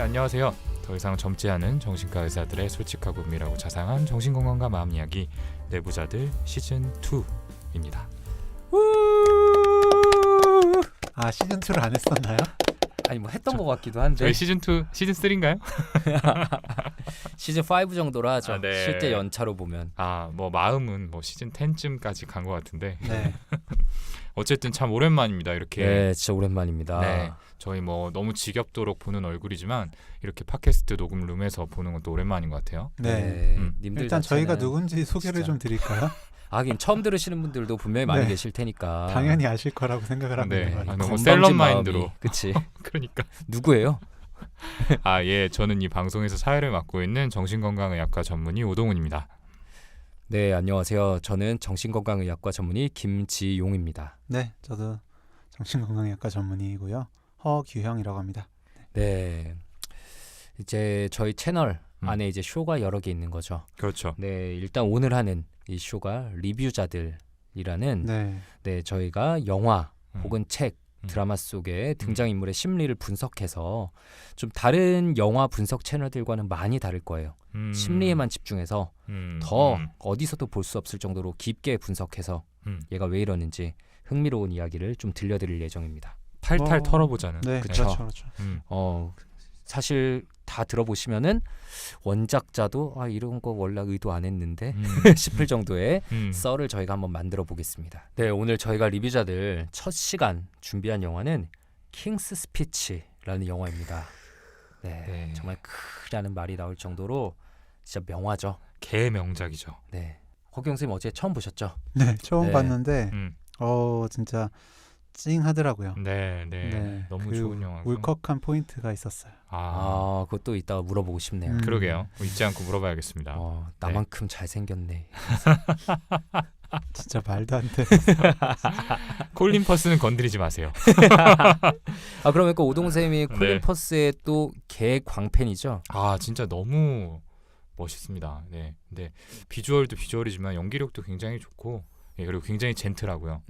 안녕하세요. 더 이상 젊지 않은 정신과 의사들의 솔직하고 은밀하고 자상한 정신건강과 마음 이야기 내부자들 시즌 2입니다. 아, 시즌 2를 안 했었나요? 아니 뭐 했던 것 같기도 한데 저희 시즌 2 시즌 3인가요? 시즌 5 정도로 하죠. 아, 네. 실제 연차로 보면. 뭐 마음은 뭐 시즌 10쯤까지 간 것 같은데 네. 어쨌든 참 오랜만입니다. 이렇게 네, 진짜 오랜만입니다. 네. 저희 뭐 너무 지겹도록 보는 얼굴이지만 이렇게 팟캐스트 녹음 룸에서 보는 것도 오랜만인 것 같아요. 네. 님들 일단 저희가 자체는 누군지 소개를 진짜. 좀 드릴까요? 하긴 처음 들으시는 분들도 분명히 많이 네. 계실 테니까. 당연히 아실 거라고 생각을 하고 네. 있는 거예요. 너무 건방진 셀럽 마음이. 마인드로. 그치. 그러니까 누구예요? 예, 저는 이 방송에서 사회를 맡고 있는 정신건강의학과 전문의 오동훈입니다. 네, 안녕하세요. 저는 정신건강의학과 전문의 김지용입니다. 네, 저도 정신건강의학과 전문의이고요. 허규형이라고 합니다. 네, 이제 저희 채널 음. 안에 이제 쇼가 여러 개 있는 거죠. 그렇죠. 네, 일단 오늘 하는 이 쇼가 리뷰자들이라는 네. 저희가 영화 음. 혹은 책, 음. 드라마 속의 등장인물의 심리를 분석해서 좀 다른 영화 분석 채널들과는 많이 다를 거예요. 심리에만 집중해서 더 어디서도 볼 수 없을 정도로 깊게 분석해서 얘가 왜 이러는지 흥미로운 이야기를 좀 들려드릴 예정입니다. 탈탈 털어보자는. 네, 그쵸. 그렇죠. 사실 다 들어보시면은 원작자도 이런 거 원래 의도 안 했는데 싶을 정도의 썰을 저희가 한번 만들어 보겠습니다. 네, 오늘 저희가 리뷰자들 첫 시간 준비한 영화는 킹스 스피치라는 영화입니다. 네, 정말 크라는 말이 나올 정도로 진짜 명화죠. 개명작이죠. 네, 허경 선생님 어제 처음 보셨죠? 네, 처음 네. 봤는데 음. 진짜 찡하더라고요. 네. 너무 그 좋은 영화고. 울컥한 포인트가 있었어요. 그것도 이따가 물어보고 싶네요. 그러게요. 잊지 않고 물어봐야겠습니다. 나만큼 잘생겼네. 진짜 말도 안 돼. 콜린 퍼스는 건드리지 마세요. 그러면 오동 선생님이 콜린 퍼스의 또 개광팬이죠? 진짜 너무 멋있습니다. 네. 근데 비주얼도 비주얼이지만 연기력도 굉장히 좋고, 그리고 굉장히 젠틀하고요.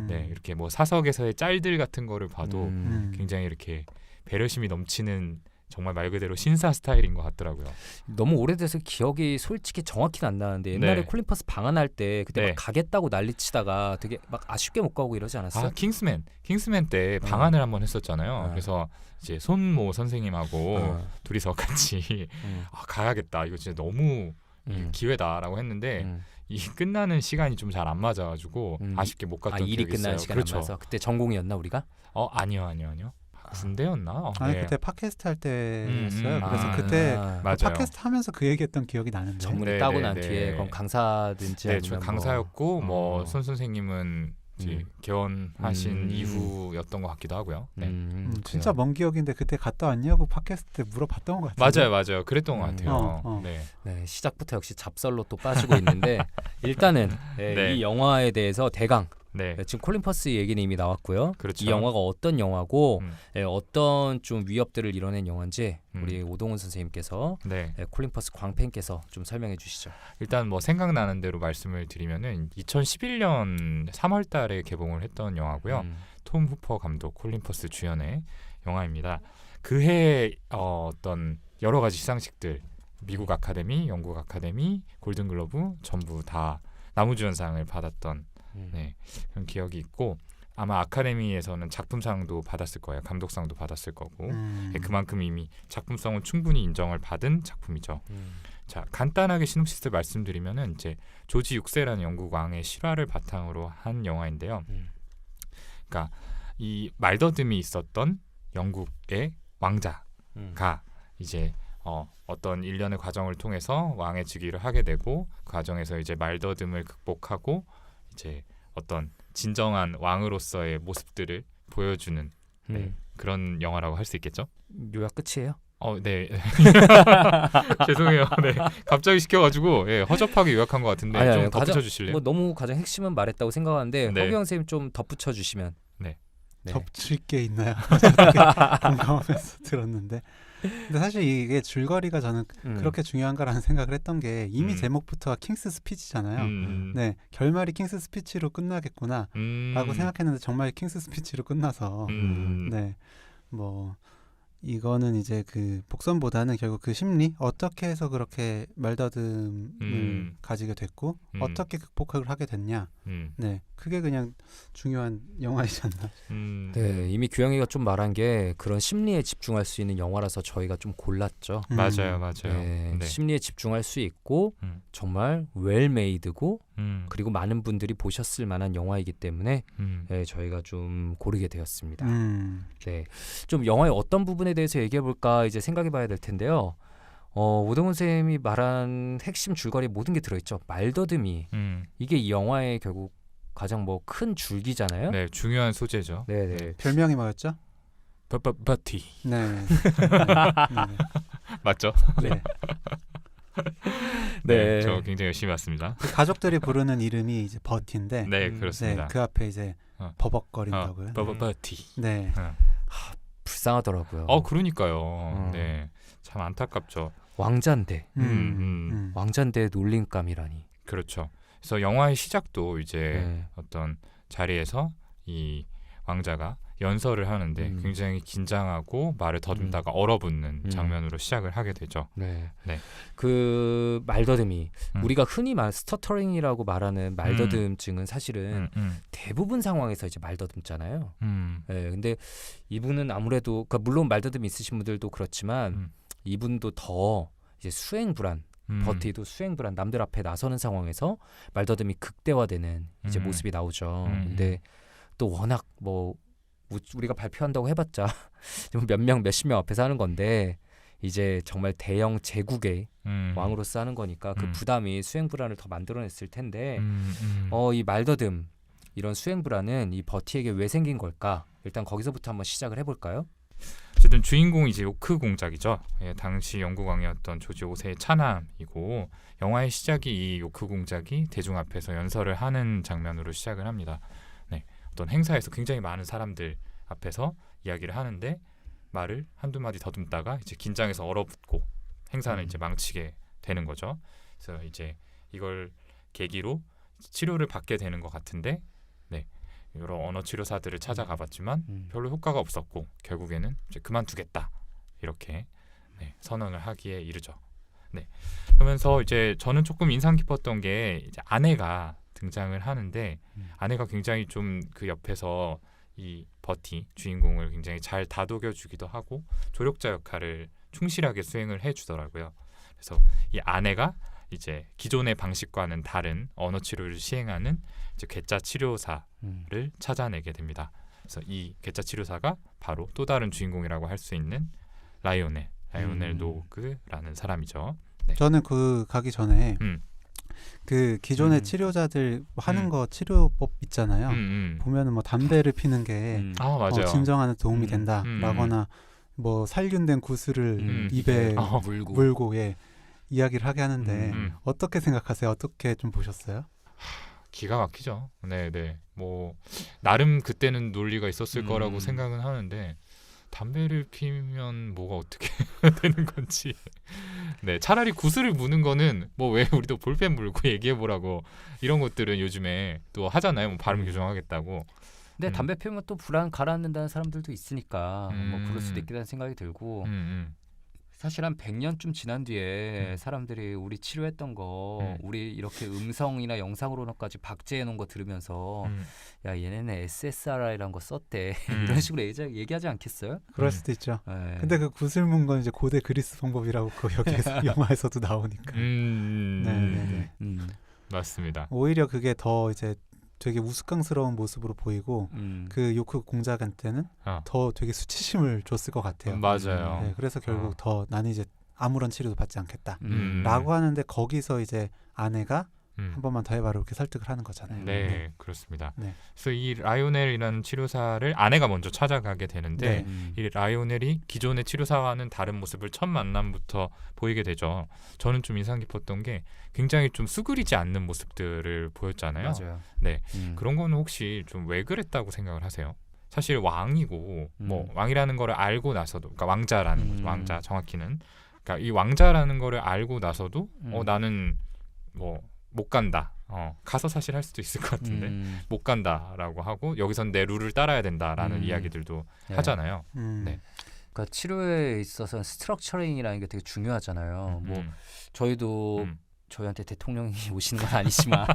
네, 이렇게 뭐 사석에서의 짤들 같은 거를 봐도 굉장히 이렇게 배려심이 넘치는 정말 말 그대로 신사 스타일인 것 같더라고요. 너무 오래돼서 기억이 솔직히 정확히는 안 나는데 옛날에 네. 콜린 퍼스 방한할 때 그때 네. 막 가겠다고 난리치다가 되게 막 아쉽게 못 가고 이러지 않았어요? 킹스맨 때 방한을 한번 했었잖아요. 그래서 이제 손모 선생님하고 둘이서 같이 가야겠다. 이거 진짜 너무 기회다라고 했는데 이 끝나는 시간이 좀 잘 안 맞아가지고 아쉽게 못 갔던 일이 기억이 끝나는 있어요. 시간 그렇죠. 안 맞아서 그때 전공이었나 우리가? 아니요. 군대였나? 아니 네. 그때 팟캐스트 할 때였어요. 그래서 아, 그때 맞아요. 팟캐스트 하면서 그 얘기했던 기억이 나는데. 전문의 네, 따고 네, 난 네. 뒤에 그럼 강사든지 네, 아니면 저 강사였고 뭐, 손 선생님은 이제 개원하신 이후였던 것 같기도 하고요. 네. 진짜 먼 기억인데 그때 갔다 왔냐고 팟캐스트 때 물어봤던 것 같아요. 맞아요. 그랬던 것 같아요. 네. 네, 시작부터 역시 잡설로 또 빠지고 있는데 일단은 네. 이 영화에 대해서 대강 네. 지금 콜린 퍼스 얘기는 이미 나왔고요. 그렇죠. 이 영화가 어떤 영화고 음. 어떤 좀 위협들을 이뤄낸 영화인지 음. 우리 오동훈 선생님께서 네. 콜린 퍼스 광팬께서 좀 설명해 주시죠. 일단 뭐 생각나는 대로 말씀을 드리면은 2011년 3월 달에 개봉을 했던 영화고요. 톰 후퍼 감독, 콜린 퍼스 주연의 영화입니다. 그해 어떤 여러 가지 시상식들, 미국 아카데미, 영국 아카데미, 골든글러브 전부 다 나무주연상을 받았던 그런 기억이 있고 아마 아카데미에서는 작품상도 받았을 거예요. 감독상도 받았을 거고 그만큼 이미 작품성은 충분히 인정을 받은 작품이죠. 자, 간단하게 시놉시스 말씀드리면은 이제 조지 6세라는 영국 왕의 실화를 바탕으로 한 영화인데요. 그러니까 이 말더듬이 있었던 영국의 왕자가 이제 어떤 일련의 과정을 통해서 왕의 즉위를 하게 되고 그 과정에서 이제 말더듬을 극복하고 이제 어떤 진정한 왕으로서의 모습들을 보여주는 그런 영화라고 할 수 있겠죠? 요약 끝이에요? 네. 죄송해요. 네. 갑자기 시켜가지고 허접하게 요약한 것 같은데 좀 덧붙여 주실래요? 너무 가장 핵심은 말했다고 생각하는데 네. 허경 선생님 좀 덧붙여 주시면. 네. 덧붙일 게 있나요? 공감하면서 들었는데. 근데 사실 이게 줄거리가 저는 그렇게 중요한가라는 생각을 했던 게 이미 제목부터가 킹스 스피치잖아요. 네, 결말이 킹스 스피치로 끝나겠구나라고 생각했는데 정말 킹스 스피치로 끝나서 네, 뭐 이거는 이제 그 복선보다는 결국 그 심리 어떻게 해서 그렇게 말다듬을 가지게 됐고 어떻게 극복을 하게 됐냐. 네, 그게 그냥 중요한 영화이지 않나. 네, 이미 규영이가 좀 말한 게 그런 심리에 집중할 수 있는 영화라서 저희가 좀 골랐죠. 맞아요. 네, 네. 심리에 집중할 수 있고 정말 웰메이드고 그리고 많은 분들이 보셨을 만한 영화이기 때문에 네, 저희가 좀 고르게 되었습니다. 네, 좀 영화의 어떤 부분에 대해서 얘기해 볼까 이제 생각해 봐야 될 텐데요. 오동훈 쌤이 말한 핵심 줄거리 모든 게 들어있죠. 말더듬이 이게 이 영화의 결국 가장 뭐 큰 줄기잖아요. 네, 중요한 소재죠. 네네. 별명이 뭐였죠? 버티. 네. 맞죠? 네. 네. 저 굉장히 열심히 봤습니다. 그 가족들이 부르는 이름이 이제 버티인데, 네, 네, 그렇습니다. 그 앞에 이제 버벅거린다고요. 버티. 네. 불쌍하더라고요. 그러니까요. 네, 참 안타깝죠. 왕자인데 왕자인데 놀림감이라니. 그렇죠. 그래서 영화의 시작도 이제 네. 어떤 자리에서 이 왕자가 연설을 하는데 굉장히 긴장하고 말을 더듬다가 얼어붙는 장면으로 시작을 하게 되죠. 네. 네. 그 말더듬이 우리가 흔히 스터터링이라고 말하는 말더듬증은 사실은 대부분 상황에서 이제 말더듬잖아요. 네, 근데 이분은 아무래도 그러니까 물론 말더듬 있으신 분들도 그렇지만 이분도 더 이제 수행불안 버티도 수행불안 남들 앞에 나서는 상황에서 말더듬이 극대화되는 이제 모습이 나오죠. 근데 또 워낙 뭐 우리가 발표한다고 해봤자 몇 명 몇십 명 앞에서 하는 건데 이제 정말 대형 제국의 왕으로서 하는 거니까 그 부담이 수행불안을 더 만들어냈을 텐데 이 말더듬 이런 수행불안은 이 버티에게 왜 생긴 걸까? 일단 거기서부터 한번 시작을 해볼까요? 어쨌든 주인공이 이제 요크 공작이죠. 예, 당시 영국 왕이었던 조지 5세의 차남이고 영화의 시작이 이 요크 공작이 대중 앞에서 연설을 하는 장면으로 시작을 합니다. 네, 어떤 행사에서 굉장히 많은 사람들 앞에서 이야기를 하는데 말을 한두 마디 더듬다가 이제 긴장해서 얼어붙고 행사는 이제 망치게 되는 거죠. 그래서 이제 이걸 계기로 치료를 받게 되는 것 같은데, 네, 여러 언어 치료사들을 찾아가봤지만 별로 효과가 없었고 결국에는 이제 그만두겠다 이렇게 네, 선언을 하기에 이르죠. 네, 그러면서 이제 저는 조금 인상 깊었던 게 이제 아내가 등장을 하는데 아내가 굉장히 좀 그 옆에서 이 버티 주인공을 굉장히 잘 다독여주기도 하고 조력자 역할을 충실하게 수행을 해주더라고요. 그래서 이 아내가 이제 기존의 방식과는 다른 언어 치료를 시행하는 이제 괴짜 치료사를 찾아내게 됩니다. 그래서 이 괴짜 치료사가 바로 또 다른 주인공이라고 할 수 있는 라이오넬 노그라는 사람이죠. 네. 저는 그 가기 전에 그 기존의 치료자들 하는 거 치료법 있잖아요. 보면은 뭐 담배를 피는 게 맞아요. 진정하는 도움이 된다라거나 뭐 살균된 구슬을 입에 물고 예, 이야기를 하게 하는데 어떻게 생각하세요? 어떻게 좀 보셨어요? 기가 막히죠. 네. 뭐 나름 그때는 논리가 있었을 거라고 생각은 하는데 담배를 피면 뭐가 어떻게 되는 건지. 네, 차라리 구슬을 무는 거는 뭐 왜 우리도 볼펜 물고 얘기해 보라고 이런 것들은 요즘에 또 하잖아요. 뭐 발음 교정하겠다고. 근데 담배 피우면 또 불안 가라앉는다는 사람들도 있으니까 뭐 그럴 수도 있겠다는 생각이 들고 사실 한 100년쯤 지난 뒤에 사람들이 우리 치료했던 거 우리 이렇게 음성이나 영상으로나까지 박제해 놓은 거 들으면서 야 얘네는 SSRI라는 거 썼대 이런 식으로 얘기하지 않겠어요? 그럴 수도 있죠. 네. 근데 그 구슬 문 건 이제 고대 그리스 방법이라고 그 여기에서 영화에서도 나오니까. 네. 맞습니다. 오히려 그게 더 이제 되게 우스꽝스러운 모습으로 보이고 그 요크 공작한테는 더 되게 수치심을 줬을 것 같아요. 맞아요. 네, 그래서 결국 더 나는 이제 아무런 치료도 받지 않겠다라고 하는데 거기서 이제 아내가 한 번만 더 해봐라 이렇게 설득을 하는 거잖아요. 네, 그렇습니다. 네. 그래서 이 라이오넬이라는 치료사를 아내가 먼저 찾아가게 되는데 이 라이오넬이 기존의 치료사와는 다른 모습을 첫 만남부터 보이게 되죠. 저는 좀 인상 깊었던 게 굉장히 좀 수그리지 않는 모습들을 보였잖아요. 맞아요. 네, 그런 거는 혹시 좀 왜 그랬다고 생각을 하세요? 사실 왕이고 뭐 왕이라는 거를 알고 나서도, 그러니까 왕자라는 거죠. 왕자 정확히는, 그러니까 이 왕자라는 거를 알고 나서도 나는 뭐 못 간다. 가서 사실 할 수도 있을 것 같은데 못 간다라고 하고 여기선 내 룰을 따라야 된다라는 이야기들도 하잖아요. 네. 그러니까 치료에 있어서 스트럭처링이라는 게 되게 중요하잖아요. 뭐 저희도 저희한테 대통령이 오시는 건 아니지만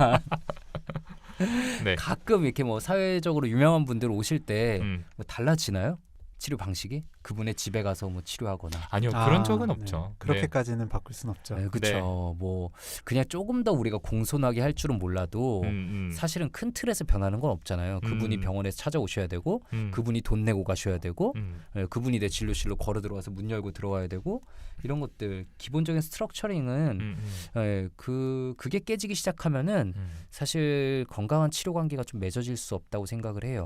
네. 가끔 이렇게 뭐 사회적으로 유명한 분들 오실 때 음. 뭐 달라지나요? 치료 방식이? 그분의 집에 가서 뭐 치료하거나. 아니요, 그런 적은 네. 없죠. 그렇게까지는 바꿀 수는 없죠. 네, 그렇죠. 뭐 그냥 조금 더 우리가 공손하게 할 줄은 몰라도 사실은 큰 틀에서 변하는 건 없잖아요. 그분이 병원에서 찾아오셔야 되고 그분이 돈 내고 가셔야 되고 그분이 내 진료실로 걸어 들어와서 문 열고 들어와야 되고 이런 것들 기본적인 스트럭처링은 그게 깨지기 시작하면은 사실 건강한 치료 관계가 좀 맺어질 수 없다고 생각을 해요.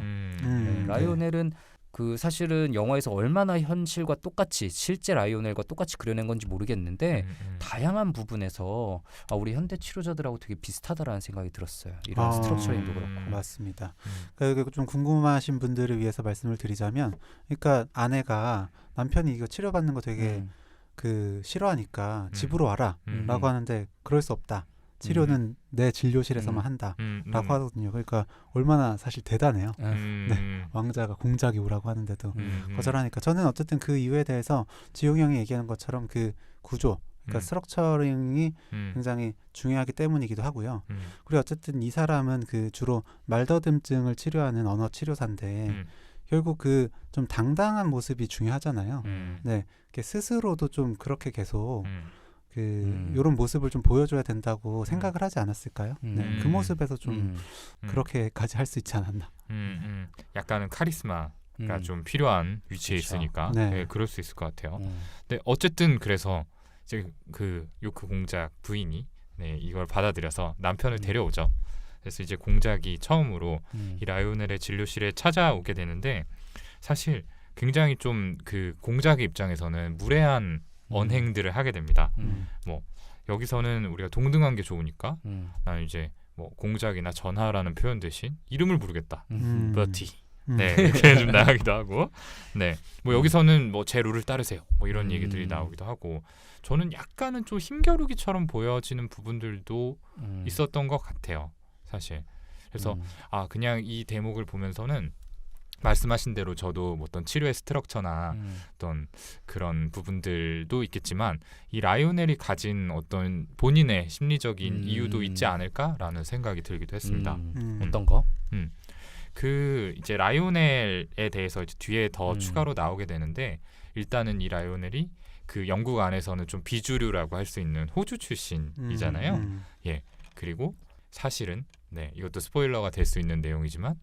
라이오넬은 그 사실은 영화에서 얼마나 현실과 똑같이 실제 라이오넬과 똑같이 그려낸 건지 모르겠는데 다양한 부분에서 우리 현대 치료자들하고 되게 비슷하다라는 생각이 들었어요. 이런 스트럭처링도 그렇고. 맞습니다. 그러니까 좀 궁금하신 분들을 위해서 말씀을 드리자면, 그러니까 아내가 남편이 이거 치료받는 거 되게 그 싫어하니까 집으로 와라라고 하는데 그럴 수 없다. 치료는 내 진료실에서만 한다라고 하거든요. 그러니까 얼마나 사실 대단해요. 네, 왕자가 공작이 오라고 하는데도 거절하니까. 저는 어쨌든 그 이유에 대해서 지용이 형이 얘기하는 것처럼 그 구조, 그러니까 스트럭처링이 굉장히 중요하기 때문이기도 하고요. 그리고 어쨌든 이 사람은 그 주로 말더듬증을 치료하는 언어 치료사인데 결국 그 좀 당당한 모습이 중요하잖아요. 네, 스스로도 좀 그렇게 계속 이런 모습을 좀 보여줘야 된다고 생각을 하지 않았을까요? 네, 그 모습에서 좀 그렇게까지 할 수 있지 않았나. 약간은 카리스마가 좀 필요한 위치에 그쵸. 있으니까 네. 네, 그럴 수 있을 것 같아요. 근데 어쨌든 그래서 이제 그 요크 공작 부인이 이걸 받아들여서 남편을 데려오죠. 그래서 이제 공작이 처음으로 이 라이오넬의 진료실에 찾아오게 되는데 사실 굉장히 좀 그 공작의 입장에서는 무례한 언행들을 하게 됩니다. 뭐 여기서는 우리가 동등한 게 좋으니까 나는 이제 뭐 공작이나 전하라는 표현 대신 이름을 부르겠다. 버티. 네, 이렇게 좀 나가기도 하고, 네, 뭐 여기서는 뭐 제 룰을 따르세요. 뭐 이런 얘기들이 나오기도 하고, 저는 약간은 좀 힘겨루기처럼 보여지는 부분들도 있었던 것 같아요, 사실. 그래서 그냥 이 대목을 보면서는 말씀하신 대로 저도 뭐 어떤 치료의 스트럭처나 어떤 그런 부분들도 있겠지만 이 라이오넬이 가진 어떤 본인의 심리적인 이유도 있지 않을까라는 생각이 들기도 했습니다. 어떤 거? 그 이제 라이오넬에 대해서 이제 뒤에 더 추가로 나오게 되는데 일단은 이 라이오넬이 그 영국 안에서는 좀 비주류라고 할 수 있는 호주 출신이잖아요. 예, 그리고 사실은 이것도 스포일러가 될 수 있는 내용이지만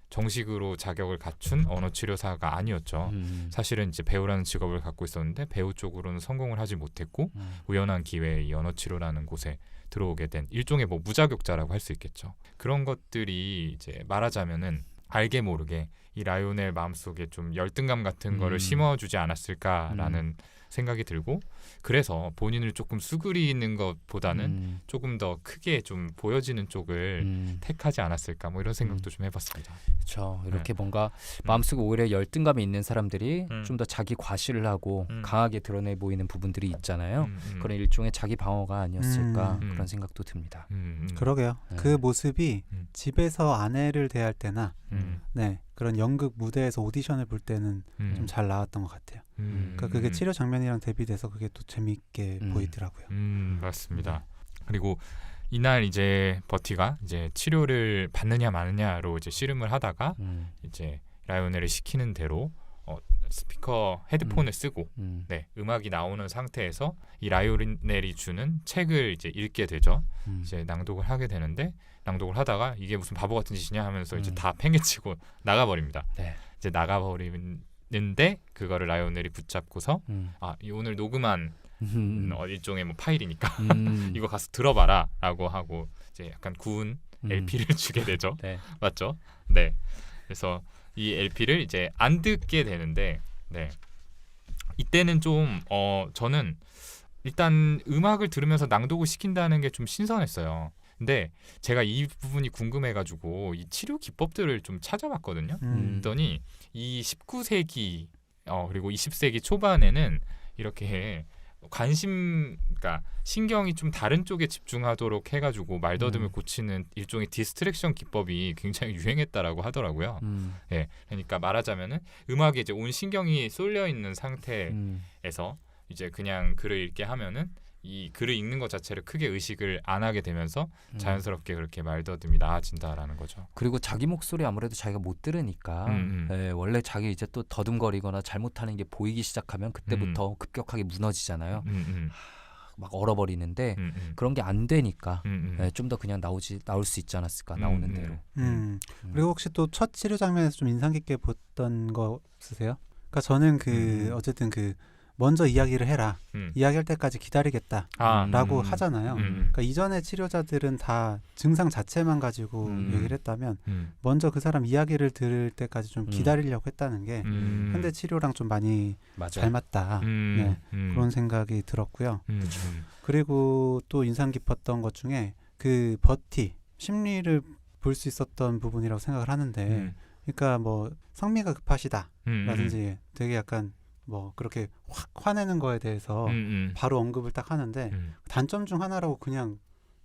정식으로 자격을 갖춘 언어 치료사가 아니었죠. 사실은 이제 배우라는 직업을 갖고 있었는데 배우 쪽으로는 성공을 하지 못했고 우연한 기회에 이 언어 치료라는 곳에 들어오게 된 일종의 뭐 무자격자라고 할 수 있겠죠. 그런 것들이 이제 말하자면은 알게 모르게 이 라이오넬 마음속에 좀 열등감 같은 거를 심어주지 않았을까라는 생각이 들고 그래서 본인을 조금 수그리는 것보다는 조금 더 크게 좀 보여지는 쪽을 택하지 않았을까 뭐 이런 생각도 좀 해봤습니다. 그렇죠. 이렇게 뭔가 마음속에 오히려 열등감이 있는 사람들이 좀 더 자기 과시를 하고 강하게 드러내 보이는 부분들이 있잖아요. 그런 일종의 자기 방어가 아니었을까 그런 생각도 듭니다. 그러게요. 그 모습이 집에서 아내를 대할 때나 그런 연극 무대에서 오디션을 볼 때는 좀 잘 나왔던 것 같아요. 그러니까 그게 치료 장면이랑 대비돼서 그게 또 재미있게 보이더라고요. 맞습니다. 그리고 이날 이제 버티가 이제 치료를 받느냐 마느냐로 이제 씨름을 하다가 이제 라이오넬을 시키는 대로 스피커 헤드폰을 쓰고 음악이 나오는 상태에서 이 라이오넬이 주는 책을 이제 읽게 되죠. 이제 낭독을 하게 되는데 낭독을 하다가 이게 무슨 바보 같은 짓이냐 하면서 이제 다 팽개치고 나가버립니다. 이제 나가버리는데 그거를 라이오넬이 붙잡고서 오늘 녹음한 일종의 뭐 파일이니까 이거 가서 들어봐라라고 하고 이제 약간 구운 LP를 주게 되죠. 맞죠? 네. 그래서 이 LP를 이제 안 듣게 되는데 이때는 좀 저는 일단 음악을 들으면서 낭독을 시킨다는 게 좀 신선했어요. 근데 제가 이 부분이 궁금해가지고 이 치료 기법들을 좀 찾아봤거든요. 그랬더니 이 19세기 그리고 20세기 초반에는 이렇게 그러니까 신경이 좀 다른 쪽에 집중하도록 해가지고 말더듬을 음. 고치는 일종의 디스트랙션 기법이 굉장히 유행했다라고 하더라고요. 예, 그러니까 말하자면은 음악에 이제 온 신경이 쏠려 있는 상태에서 이제 그냥 글을 읽게 하면은 이 글을 읽는 것 자체를 크게 의식을 안 하게 되면서 자연스럽게 그렇게 말더듬이 나아진다라는 거죠. 그리고 자기 목소리 아무래도 자기가 못 들으니까 예, 원래 자기 이제 또 더듬거리거나 잘못하는 게 보이기 시작하면 그때부터 급격하게 무너지잖아요. 막 얼어버리는데 그런 게 안 되니까 예, 좀 더 그냥 나올 수 있지 않았을까 나오는 대로. 그리고 혹시 또 첫 치료 장면에서 좀 인상 깊게 봤던 거 없으세요? 그러니까 저는 어쨌든 먼저 이야기를 해라. 이야기할 때까지 기다리겠다라고 하잖아요. 그러니까 이전의 치료자들은 다 증상 자체만 가지고 얘기를 했다면 먼저 그 사람 이야기를 들을 때까지 좀 기다리려고 했다는 게 현대 치료랑 좀 많이 맞아. 잘 맞다. 네, 그런 생각이 들었고요. 그리고 또 인상 깊었던 것 중에 그 버티 심리를 볼 수 있었던 부분이라고 생각을 하는데, 그러니까 뭐 성미가 급하시다라든지 되게 약간 뭐 그렇게 확 화내는 거에 대해서 바로 언급을 딱 하는데 단점 중 하나라고 그냥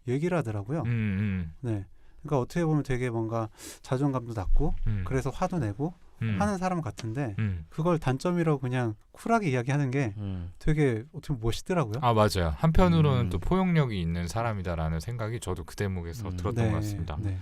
얘기를 하더라고요. 네, 그러니까 어떻게 보면 되게 뭔가 자존감도 낮고 그래서 화도 내고 하는 사람 같은데 그걸 단점이라고 그냥 쿨하게 이야기하는 게 되게 어떻게 보면 멋있더라고요. 아 맞아요. 한편으로는 또 포용력이 있는 사람이다라는 생각이 저도 그 대목에서 들었던 네, 것 같습니다. 네.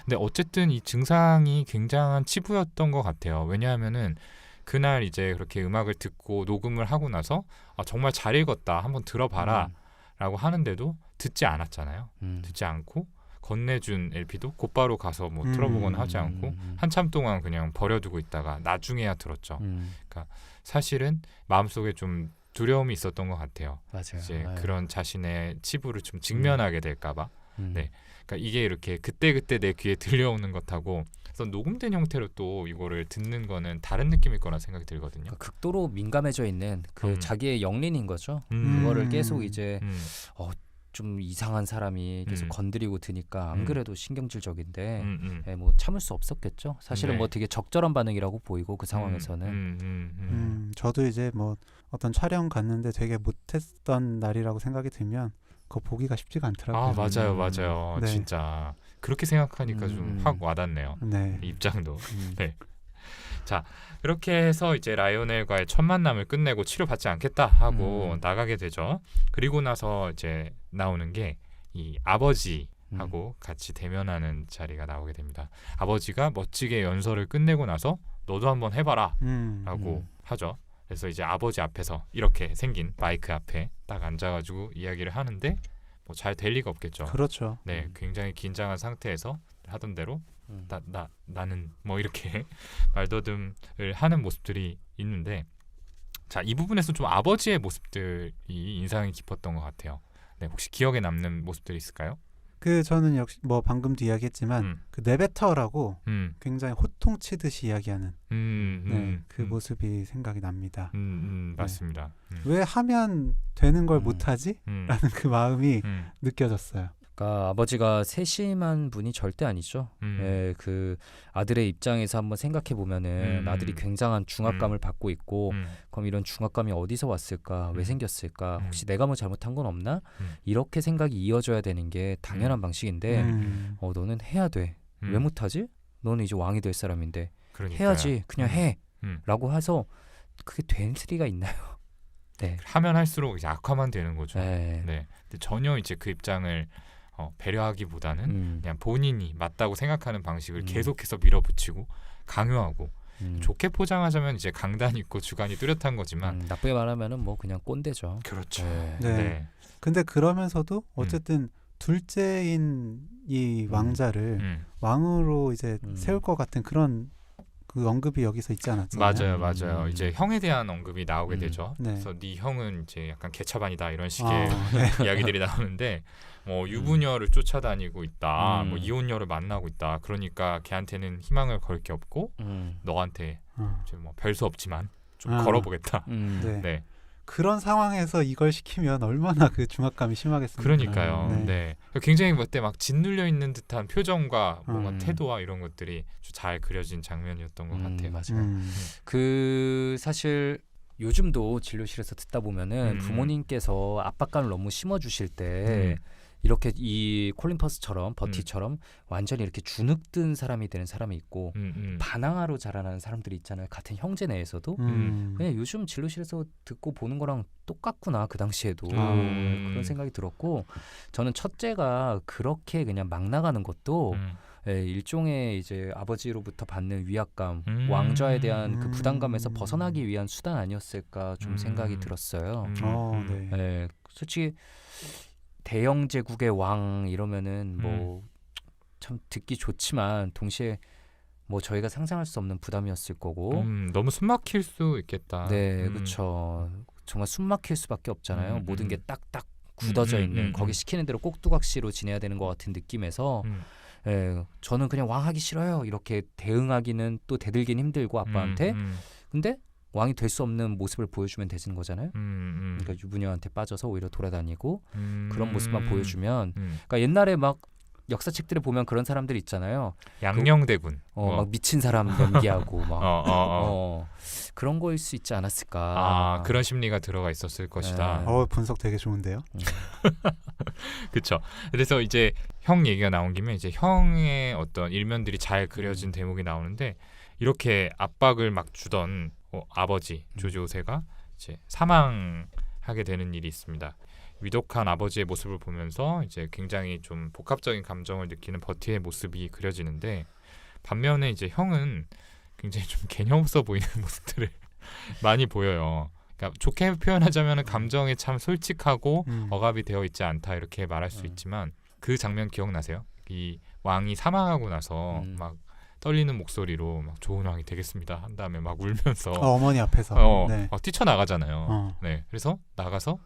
근데 어쨌든 이 증상이 굉장한 치부였던 것 같아요. 왜냐하면은 그날 이제 그렇게 음악을 듣고 녹음을 하고 나서 정말 잘 읽었다, 한번 들어봐라 라고 하는데도 듣지 않았잖아요. 듣지 않고 건네준 LP도 곧바로 가서 뭐 틀어보거나 하지 않고 한참 동안 그냥 버려두고 있다가 나중에야 들었죠. 그러니까 사실은 마음속에 좀 두려움이 있었던 것 같아요. 맞아요. 이제 그런 자신의 치부를 좀 직면하게 될까봐. 네. 그러니까 이게 이렇게 그때그때 내 귀에 들려오는 것하고 그래서 녹음된 형태로 또 이거를 듣는 거는 다른 느낌일 거라 생각이 들거든요. 그러니까 극도로 민감해져 있는 그 자기의 영린인 거죠. 음. 그거를 계속 이제 음. 좀 이상한 사람이 계속 건드리고 드니까 안 그래도 신경질적인데 예, 뭐 참을 수 없었겠죠. 사실은 네. 뭐 되게 적절한 반응이라고 보이고 그 상황에서는 저도 이제 뭐 어떤 촬영 갔는데 되게 못했던 날이라고 생각이 들면 그거 보기가 쉽지가 않더라고요. 아 맞아요. 네. 진짜 그렇게 생각하니까 좀 확 와닿네요. 네. 입장도. 네. 자, 그렇게 해서 이제 라이오넬과의 첫 만남을 끝내고 치료받지 않겠다 하고 나가게 되죠. 그리고 나서 이제 나오는 게 이 아버지하고 같이 대면하는 자리가 나오게 됩니다. 아버지가 멋지게 연설을 끝내고 나서 너도 한번 해봐라 라고 하죠. 그래서 이제 아버지 앞에서 이렇게 생긴 마이크 앞에 딱 앉아가지고 이야기를 하는데 뭐 잘 될 리가 없겠죠. 그렇죠. 네, 굉장히 긴장한 상태에서 하던 대로 나는 뭐 이렇게 말더듬을 하는 모습들이 있는데, 자, 이 부분에서 좀 아버지의 모습들이 인상이 깊었던 것 같아요. 네, 혹시 기억에 남는 모습들이 있을까요? 저는 역시 뭐 방금도 이야기했지만 그 네베터라고 굉장히 호통치듯이 이야기하는 그 모습이 생각이 납니다. 맞습니다. 왜 하면 되는 걸 못하지? 라는 그 마음이 느껴졌어요. 그러니까 아버지가 세심한 분이 절대 아니죠. 예, 그 아들의 입장에서 한번 생각해 보면은 아들이 굉장한 중압감을 받고 있고 그럼 이런 중압감이 어디서 왔을까? 왜 생겼을까? 혹시 내가 뭐 잘못한 건 없나? 이렇게 생각이 이어져야 되는 게 당연한 방식인데 너는 해야 돼. 왜 못하지? 너는 이제 왕이 될 사람인데 그러니까요. 해야지. 그냥 해. 라고 해서 그게 될 리가 있나요? 네. 하면 할수록 이제 악화만 되는 거죠. 네. 네. 근데 전혀 이제 그 입장을 배려하기보다는 그냥 본인이 맞다고 생각하는 방식을 계속해서 밀어붙이고 강요하고 좋게 포장하자면 이제 강단 있고 주관이 뚜렷한 거지만 나쁘게 말하면은 뭐 그냥 꼰대죠. 그렇죠. 네. 근데 그러면서도 어쨌든 둘째인 이 왕자를 왕으로 이제 세울 것 같은 그런 그 언급이 여기서 있지 않았잖아요. 맞아요. 이제 형에 대한 언급이 나오게 되죠. 네. 그래서 네 형은 이제 약간 개차반이다 이런 식의 네. 이야기들이 나오는데 뭐 유부녀를 쫓아다니고 있다, 뭐 이혼녀를 만나고 있다. 그러니까 걔한테는 희망을 걸 게 없고 너한테 이제 뭐 별 수 없지만 좀 걸어보겠다. 네. 네. 그런 상황에서 이걸 시키면 얼마나 그 중압감이 심하겠습니까? 그러니까요. 네. 굉장히 그때 막 짓눌려 있는 듯한 표정과 뭔가 태도와 이런 것들이 잘 그려진 장면이었던 것 같아요. 맞아요. 그 사실 요즘도 진료실에서 듣다 보면은 부모님께서 압박감을 너무 심어주실 때 이렇게 이 콜린 퍼스처럼 버티처럼 완전히 이렇게 주눅든 사람이 되는 사람이 있고 반항아로 자라나는 사람들이 있잖아요. 같은 형제 내에서도 그냥 요즘 진료실에서 듣고 보는 거랑 똑같구나 그 당시에도 그런 생각이 들었고 저는 첫째가 그렇게 그냥 막 나가는 것도 일종의 이제 아버지로부터 받는 위압감, 왕좌에 대한 그 부담감에서 벗어나기 위한 수단 아니었을까 좀 생각이 들었어요. 네. 솔직히 대영 제국의 왕 이러면은 뭐 참 듣기 좋지만 동시에 뭐 저희가 상상할 수 없는 부담이었을 거고 너무 숨막힐 수 있겠다. 네, 그렇죠. 정말 숨 막힐 수밖에 없잖아요. 모든 게 딱딱 굳어져 있는 거기 시키는 대로 꼭두각시로 지내야 되는 것 같은 느낌에서 저는 그냥 왕 하기 싫어요 이렇게 대응하기는 또 대들긴 힘들고 아빠한테 근데 왕이 될 수 없는 모습을 보여주면 되는 거잖아요. 그러니까 유부녀한테 빠져서 오히려 돌아다니고 그런 모습만 보여주면 그러니까 옛날에 막 역사책들에 보면 그런 사람들 있잖아요. 양녕대군. 막 미친 사람 연기하고 막 그런 거일 수 있지 않았을까. 그런 심리가 들어가 있었을 것이다. 분석 되게 좋은데요. 그렇죠. 그래서 이제 형 얘기가 나온 김에 이제 형의 어떤 일면들이 잘 그려진 대목이 나오는데 이렇게 압박을 막 주던 아버지 조지 5세가 이제 사망하게 되는 일이 있습니다. 위독한 아버지의 모습을 보면서 이제 굉장히 좀 복합적인 감정을 느끼는 버티의 모습이 그려지는데 반면에 이제 형은 굉장히 좀 개념 없어 보이는 모습들을 많이 보여요. 그러니까 좋게 표현하자면 감정에 참 솔직하고 억압이 되어 있지 않다 이렇게 말할 수 있지만 그 장면 기억나세요? 이 왕이 사망하고 나서 막 떨리는 목소리로 막 좋은 왕이 되겠습니다 한 다음에 막 울면서 어머니 앞에서 뛰쳐나가잖아요. 네, 그래서 나가서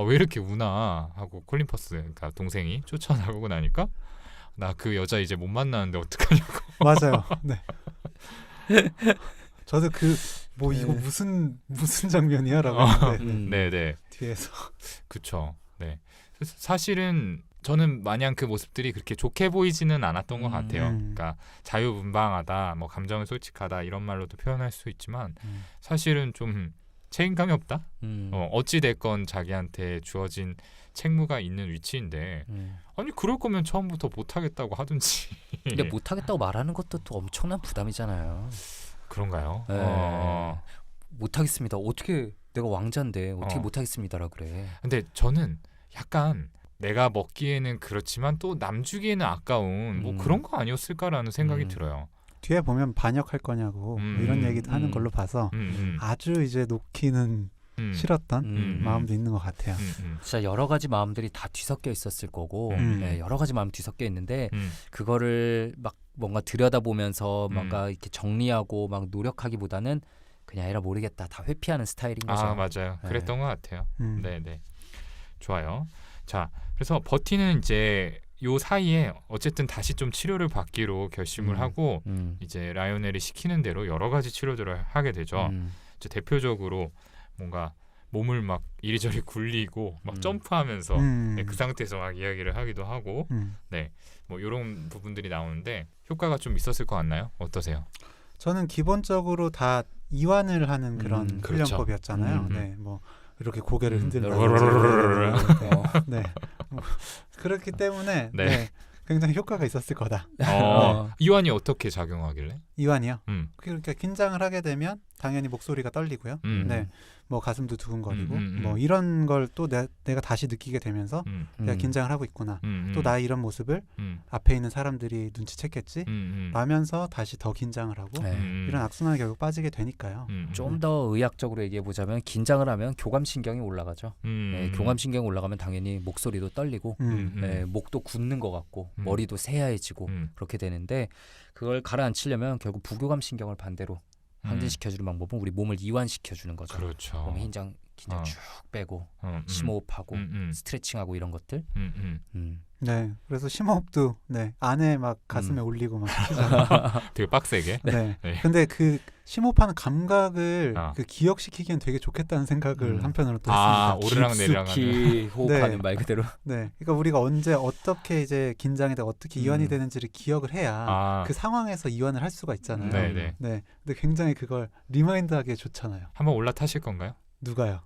왜 이렇게 우나 하고 콜린 퍼스 그러니까 동생이 쫓아나가고 나니까 나 그 여자 이제 못 만나는데 어떡하냐고. 맞아요. 네. 저도 이거 무슨 장면이야라고 했는데 네네 뒤에서 그쵸. 네. 사실은 저는 마냥 그 모습들이 그렇게 좋게 보이지는 않았던 것 같아요. 그러니까 자유분방하다, 뭐 감정이 솔직하다 이런 말로도 표현할 수 있지만 사실은 좀 책임감이 없다. 어찌 됐건 자기한테 주어진 책무가 있는 위치인데 아니 그럴 거면 처음부터 못하겠다고 하든지. 근데 못하겠다고 말하는 것도 또 엄청난 부담이잖아요. 그런가요? 못하겠습니다. 어떻게 내가 왕자인데 어떻게 못하겠습니다라 그래. 근데 저는 약간 내가 먹기에는 그렇지만 또 남 주기에는 아까운 뭐 그런 거 아니었을까라는 생각이 들어요. 뒤에 보면 반역할 거냐고 이런 얘기도 하는 걸로 봐서 아주 이제 놓기는 싫었던 마음도 있는 것 같아요. 진짜 여러 가지 마음들이 다 뒤섞여 있었을 거고 여러 가지 마음 뒤섞여 있는데 그거를 막 뭔가 들여다보면서 뭔가 이렇게 정리하고 막 노력하기보다는 그냥 에라 모르겠다 다 회피하는 스타일인 거죠. 맞아요. 그랬던 것 같아요. 네네. 좋아요. 자, 그래서 버티는 이제 요 사이에 어쨌든 다시 좀 치료를 받기로 결심을 하고 이제 라이오넬이 시키는 대로 여러 가지 치료들을 하게 되죠. 이제 대표적으로 뭔가 몸을 막 이리저리 굴리고 막 점프하면서 그 상태에서 막 이야기를 하기도 하고 네, 뭐 이런 부분들이 나오는데 효과가 좀 있었을 것 같나요? 어떠세요? 저는 기본적으로 다 이완을 하는 그런 훈련법이었잖아요. 그렇죠. 네, 뭐 이렇게 고개를 흔들고 네. 그렇기 때문에 굉장히 효과가 있었을 거다. 이완이 어떻게 작용하길래? 이완이요? 그러니까 긴장을 하게 되면 당연히 목소리가 떨리고요. 네, 뭐 가슴도 두근거리고 뭐 이런 걸 또 내가 다시 느끼게 되면서 내가 긴장을 하고 있구나. 또 나의 이런 모습을 앞에 있는 사람들이 눈치챘겠지. 라면서 다시 더 긴장을 하고 이런 악순환에 결국 빠지게 되니까요. 좀 더 의학적으로 얘기해 보자면 긴장을 하면 교감신경이 올라가죠. 교감신경이 올라가면 당연히 목소리도 떨리고 목도 굳는 것 같고 머리도 새하얘지고 그렇게 되는데 그걸 가라앉히려면 결국 부교감신경을 반대로 항진시켜주는 방법은 우리 몸을 이완시켜주는 거죠. 그렇죠. 몸에 긴장 쭉 빼고 심호흡하고 스트레칭하고 이런 것들. 네, 그래서 심호흡도 안에 막 가슴에 올리고 막 시키잖아요. 되게 빡세게. 네. 근데 그 심호흡하는 감각을 그 기억시키기엔 되게 좋겠다는 생각을 한편으로 또 했습니다. 오르락 내리락 깊숙이 호흡하는 말 그대로. 네, 그러니까 우리가 언제 어떻게 이제 긴장이 되고 어떻게 이완이 되는지를 기억을 해야 그 상황에서 이완을 할 수가 있잖아요. 네. 근데 굉장히 그걸 리마인드하기에 좋잖아요. 한번 올라타실 건가요? 누가요?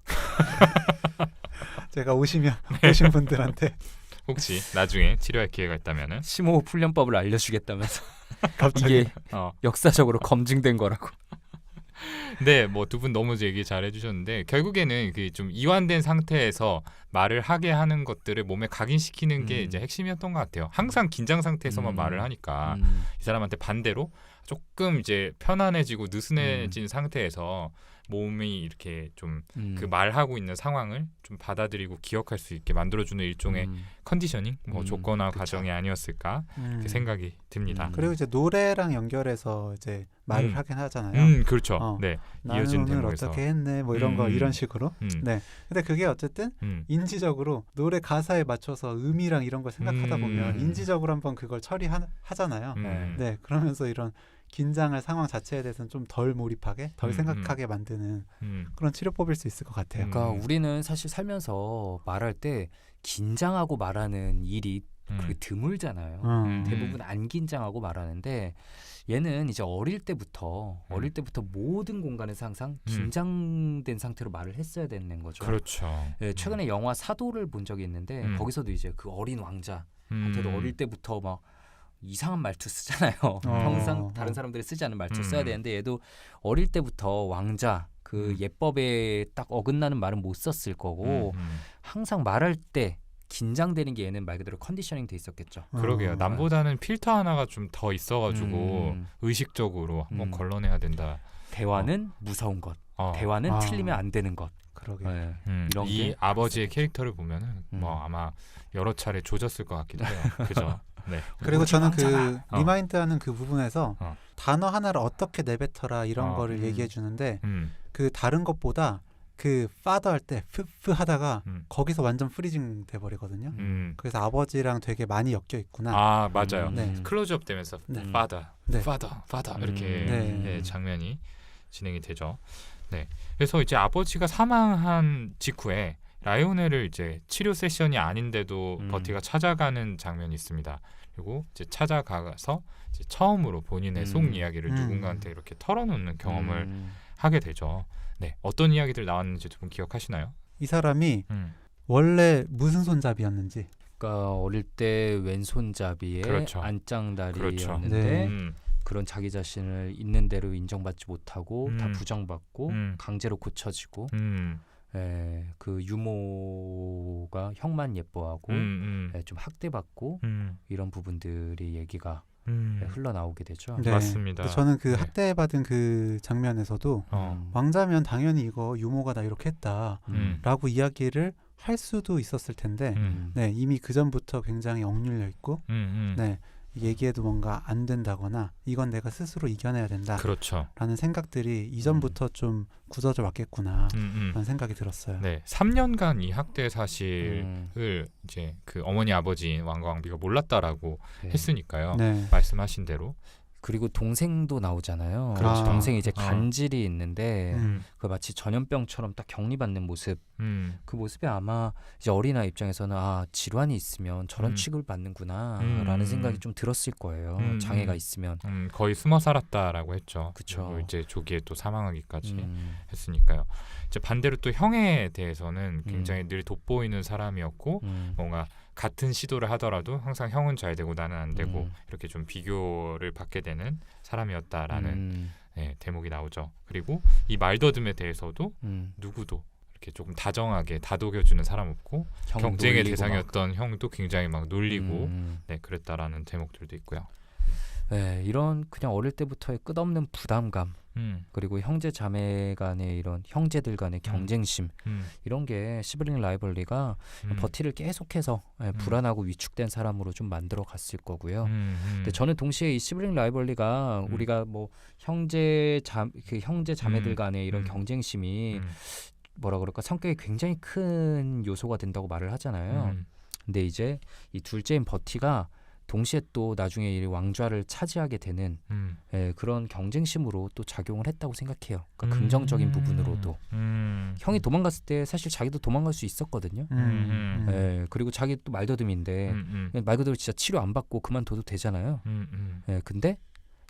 제가 오신 분들한테 혹시 나중에 치료할 기회가 있다면은 심호흡 훈련법을 알려주겠다면서 갑자기 이게 역사적으로 검증된 거라고. 네, 뭐 두 분 너무 얘기 잘 해주셨는데 결국에는 그 좀 이완된 상태에서 말을 하게 하는 것들을 몸에 각인시키는 게 이제 핵심이었던 것 같아요. 항상 긴장 상태에서만 말을 하니까 이 사람한테 반대로 조금 이제 편안해지고 느슨해진 상태에서 몸이 이렇게 좀 그 말하고 있는 상황을 좀 받아들이고 기억할 수 있게 만들어주는 일종의 컨디셔닝, 뭐 조건화 그쵸. 과정이 아니었을까 그 생각이 듭니다. 그리고 이제 노래랑 연결해서 이제 말을 하긴 하잖아요. 그렇죠. 네, 나는 이어진 오늘 대목에서. 어떻게 했네 뭐 이런 거 이런 식으로. 네. 근데 그게 어쨌든 인지적으로 노래 가사에 맞춰서 음이랑 이런 걸 생각하다 보면 인지적으로 한번 그걸 처리하잖아요. 네. 그러면서 이런 긴장할 상황 자체에 대해서는 좀 덜 몰입하게, 덜 생각하게 만드는 그런 치료법일 수 있을 것 같아요. 그러니까 우리는 사실 살면서 말할 때 긴장하고 말하는 일이 그게 드물잖아요. 대부분 안 긴장하고 말하는데 얘는 이제 어릴 때부터 모든 공간에서 항상 긴장된 상태로 말을 했어야 되는 거죠. 그렇죠. 네, 최근에 영화 사도를 본 적이 있는데 거기서도 이제 그 어린 왕자한테도 어릴 때부터 막 이상한 말투 쓰잖아요. 평상 다른 사람들이 쓰지 않는 말투 써야 되는데 얘도 어릴 때부터 왕자 그 예법에 딱 어긋나는 말은 못 썼을 거고 항상 말할 때 긴장되는 게 얘는 말 그대로 컨디셔닝 돼 있었겠죠. 그러게요. 남보다는 필터 하나가 좀 더 있어가지고 의식적으로 한번 걸러내야 된다. 대화는 무서운 것, 대화는 틀리면 안 되는 것. 그러게요. 네. 이런 이 게 아버지의 캐릭터를 보면은 뭐 아마 여러 차례 조졌을 것 같기도 해요. 그죠? 네. 그리고 저는 그 왕자가. 리마인드하는 그 부분에서 어. 단어 하나를 어떻게 내뱉어라 이런 거를 얘기해 주는데 그 다른 것보다 그 father 할 때 프프 하다가 거기서 완전 프리징 돼 버리거든요. 그래서 아버지랑 되게 많이 엮여 있구나. 아 맞아요. 네. 클로즈업 되면서 네. father, 네. father 이렇게 네. 예, 장면이 진행이 되죠. 네. 그래서 이제 아버지가 사망한 직후에 라이오넬을 이제 치료 세션이 아닌데도 버티가 찾아가는 장면이 있습니다. 그리고 이제 찾아가서 이제 처음으로 본인의 속 이야기를 누군가한테 이렇게 털어놓는 경험을 하게 되죠. 네, 어떤 이야기들 나왔는지 두 분 기억하시나요? 이 사람이 원래 무슨 손잡이였는지. 그러니까 어릴 때 왼손잡이의 그렇죠. 안짱다리였는데 네. 그런 자기 자신을 있는 대로 인정받지 못하고 다 부정받고 강제로 고쳐지고 그 유모가 형만 예뻐하고 좀 학대받고 이런 부분들이 얘기가 흘러나오게 되죠. 네. 맞습니다. 근데 저는 그 네. 학대받은 그 장면에서도 왕자면 당연히 이거 유모가 나 이렇게 했다라고 이야기를 할 수도 있었을 텐데 네, 이미 그 전부터 굉장히 억눌려 있고 네, 얘기해도 뭔가 안 된다거나 이건 내가 스스로 이겨내야 된다라는 그렇죠. 생각들이 이전부터 좀 굳어져 왔겠구나 라는 생각이 들었어요. 네, 3년간 이 학대 사실을 이제 그 어머니 아버지인 왕과 왕비가 몰랐다라고 네. 했으니까요. 네. 말씀하신 대로. 그리고 동생도 나오잖아요. 그렇죠. 동생이 이제 간질이 있는데 음. 그 마치 전염병처럼 딱 격리받는 모습. 그 모습이 아마 이제 어린아이 입장에서는 아 질환이 있으면 저런 취급을 받는구나라는 생각이 좀 들었을 거예요. 장애가 있으면. 거의 숨어 살았다라고 했죠. 그쵸. 그리고 이제 조기에 또 사망하기까지 했으니까요. 이제 반대로 또 형에 대해서는 굉장히 늘 돋보이는 사람이었고 뭔가 같은 시도를 하더라도 항상 형은 잘 되고 나는 안 되고 이렇게 좀 비교를 받게 되는 사람이었다라는 네, 대목이 나오죠. 그리고 이 말더듬에 대해서도 누구도 이렇게 조금 다정하게 다독여주는 사람 없고 경쟁의 대상이었던 형도 굉장히 막 놀리고 네, 그랬다라는 대목들도 있고요. 네, 이런 그냥 어릴 때부터의 끝없는 부담감 그리고 형제 자매 간의 이런 형제들 간의 경쟁심 이런 게 시블링 라이벌리가 버티를 계속해서 불안하고 위축된 사람으로 좀 만들어 갔을 거고요. 근데 저는 동시에 이 시블링 라이벌리가 우리가 뭐 형제 자매들 간의 이런 경쟁심이 뭐라 그럴까 성격이 굉장히 큰 요소가 된다고 말을 하잖아요. 근데 이제 이 둘째인 버티가 동시에 또 나중에 이 왕좌를 차지하게 되는 그런 경쟁심으로 또 작용을 했다고 생각해요. 그러니까 긍정적인 부분으로도 형이 도망갔을 때 사실 자기도 도망갈 수 있었거든요. 그리고 자기 또 말더듬인데 말 그대로 진짜 치료 안 받고 그만둬도 되잖아요. 근데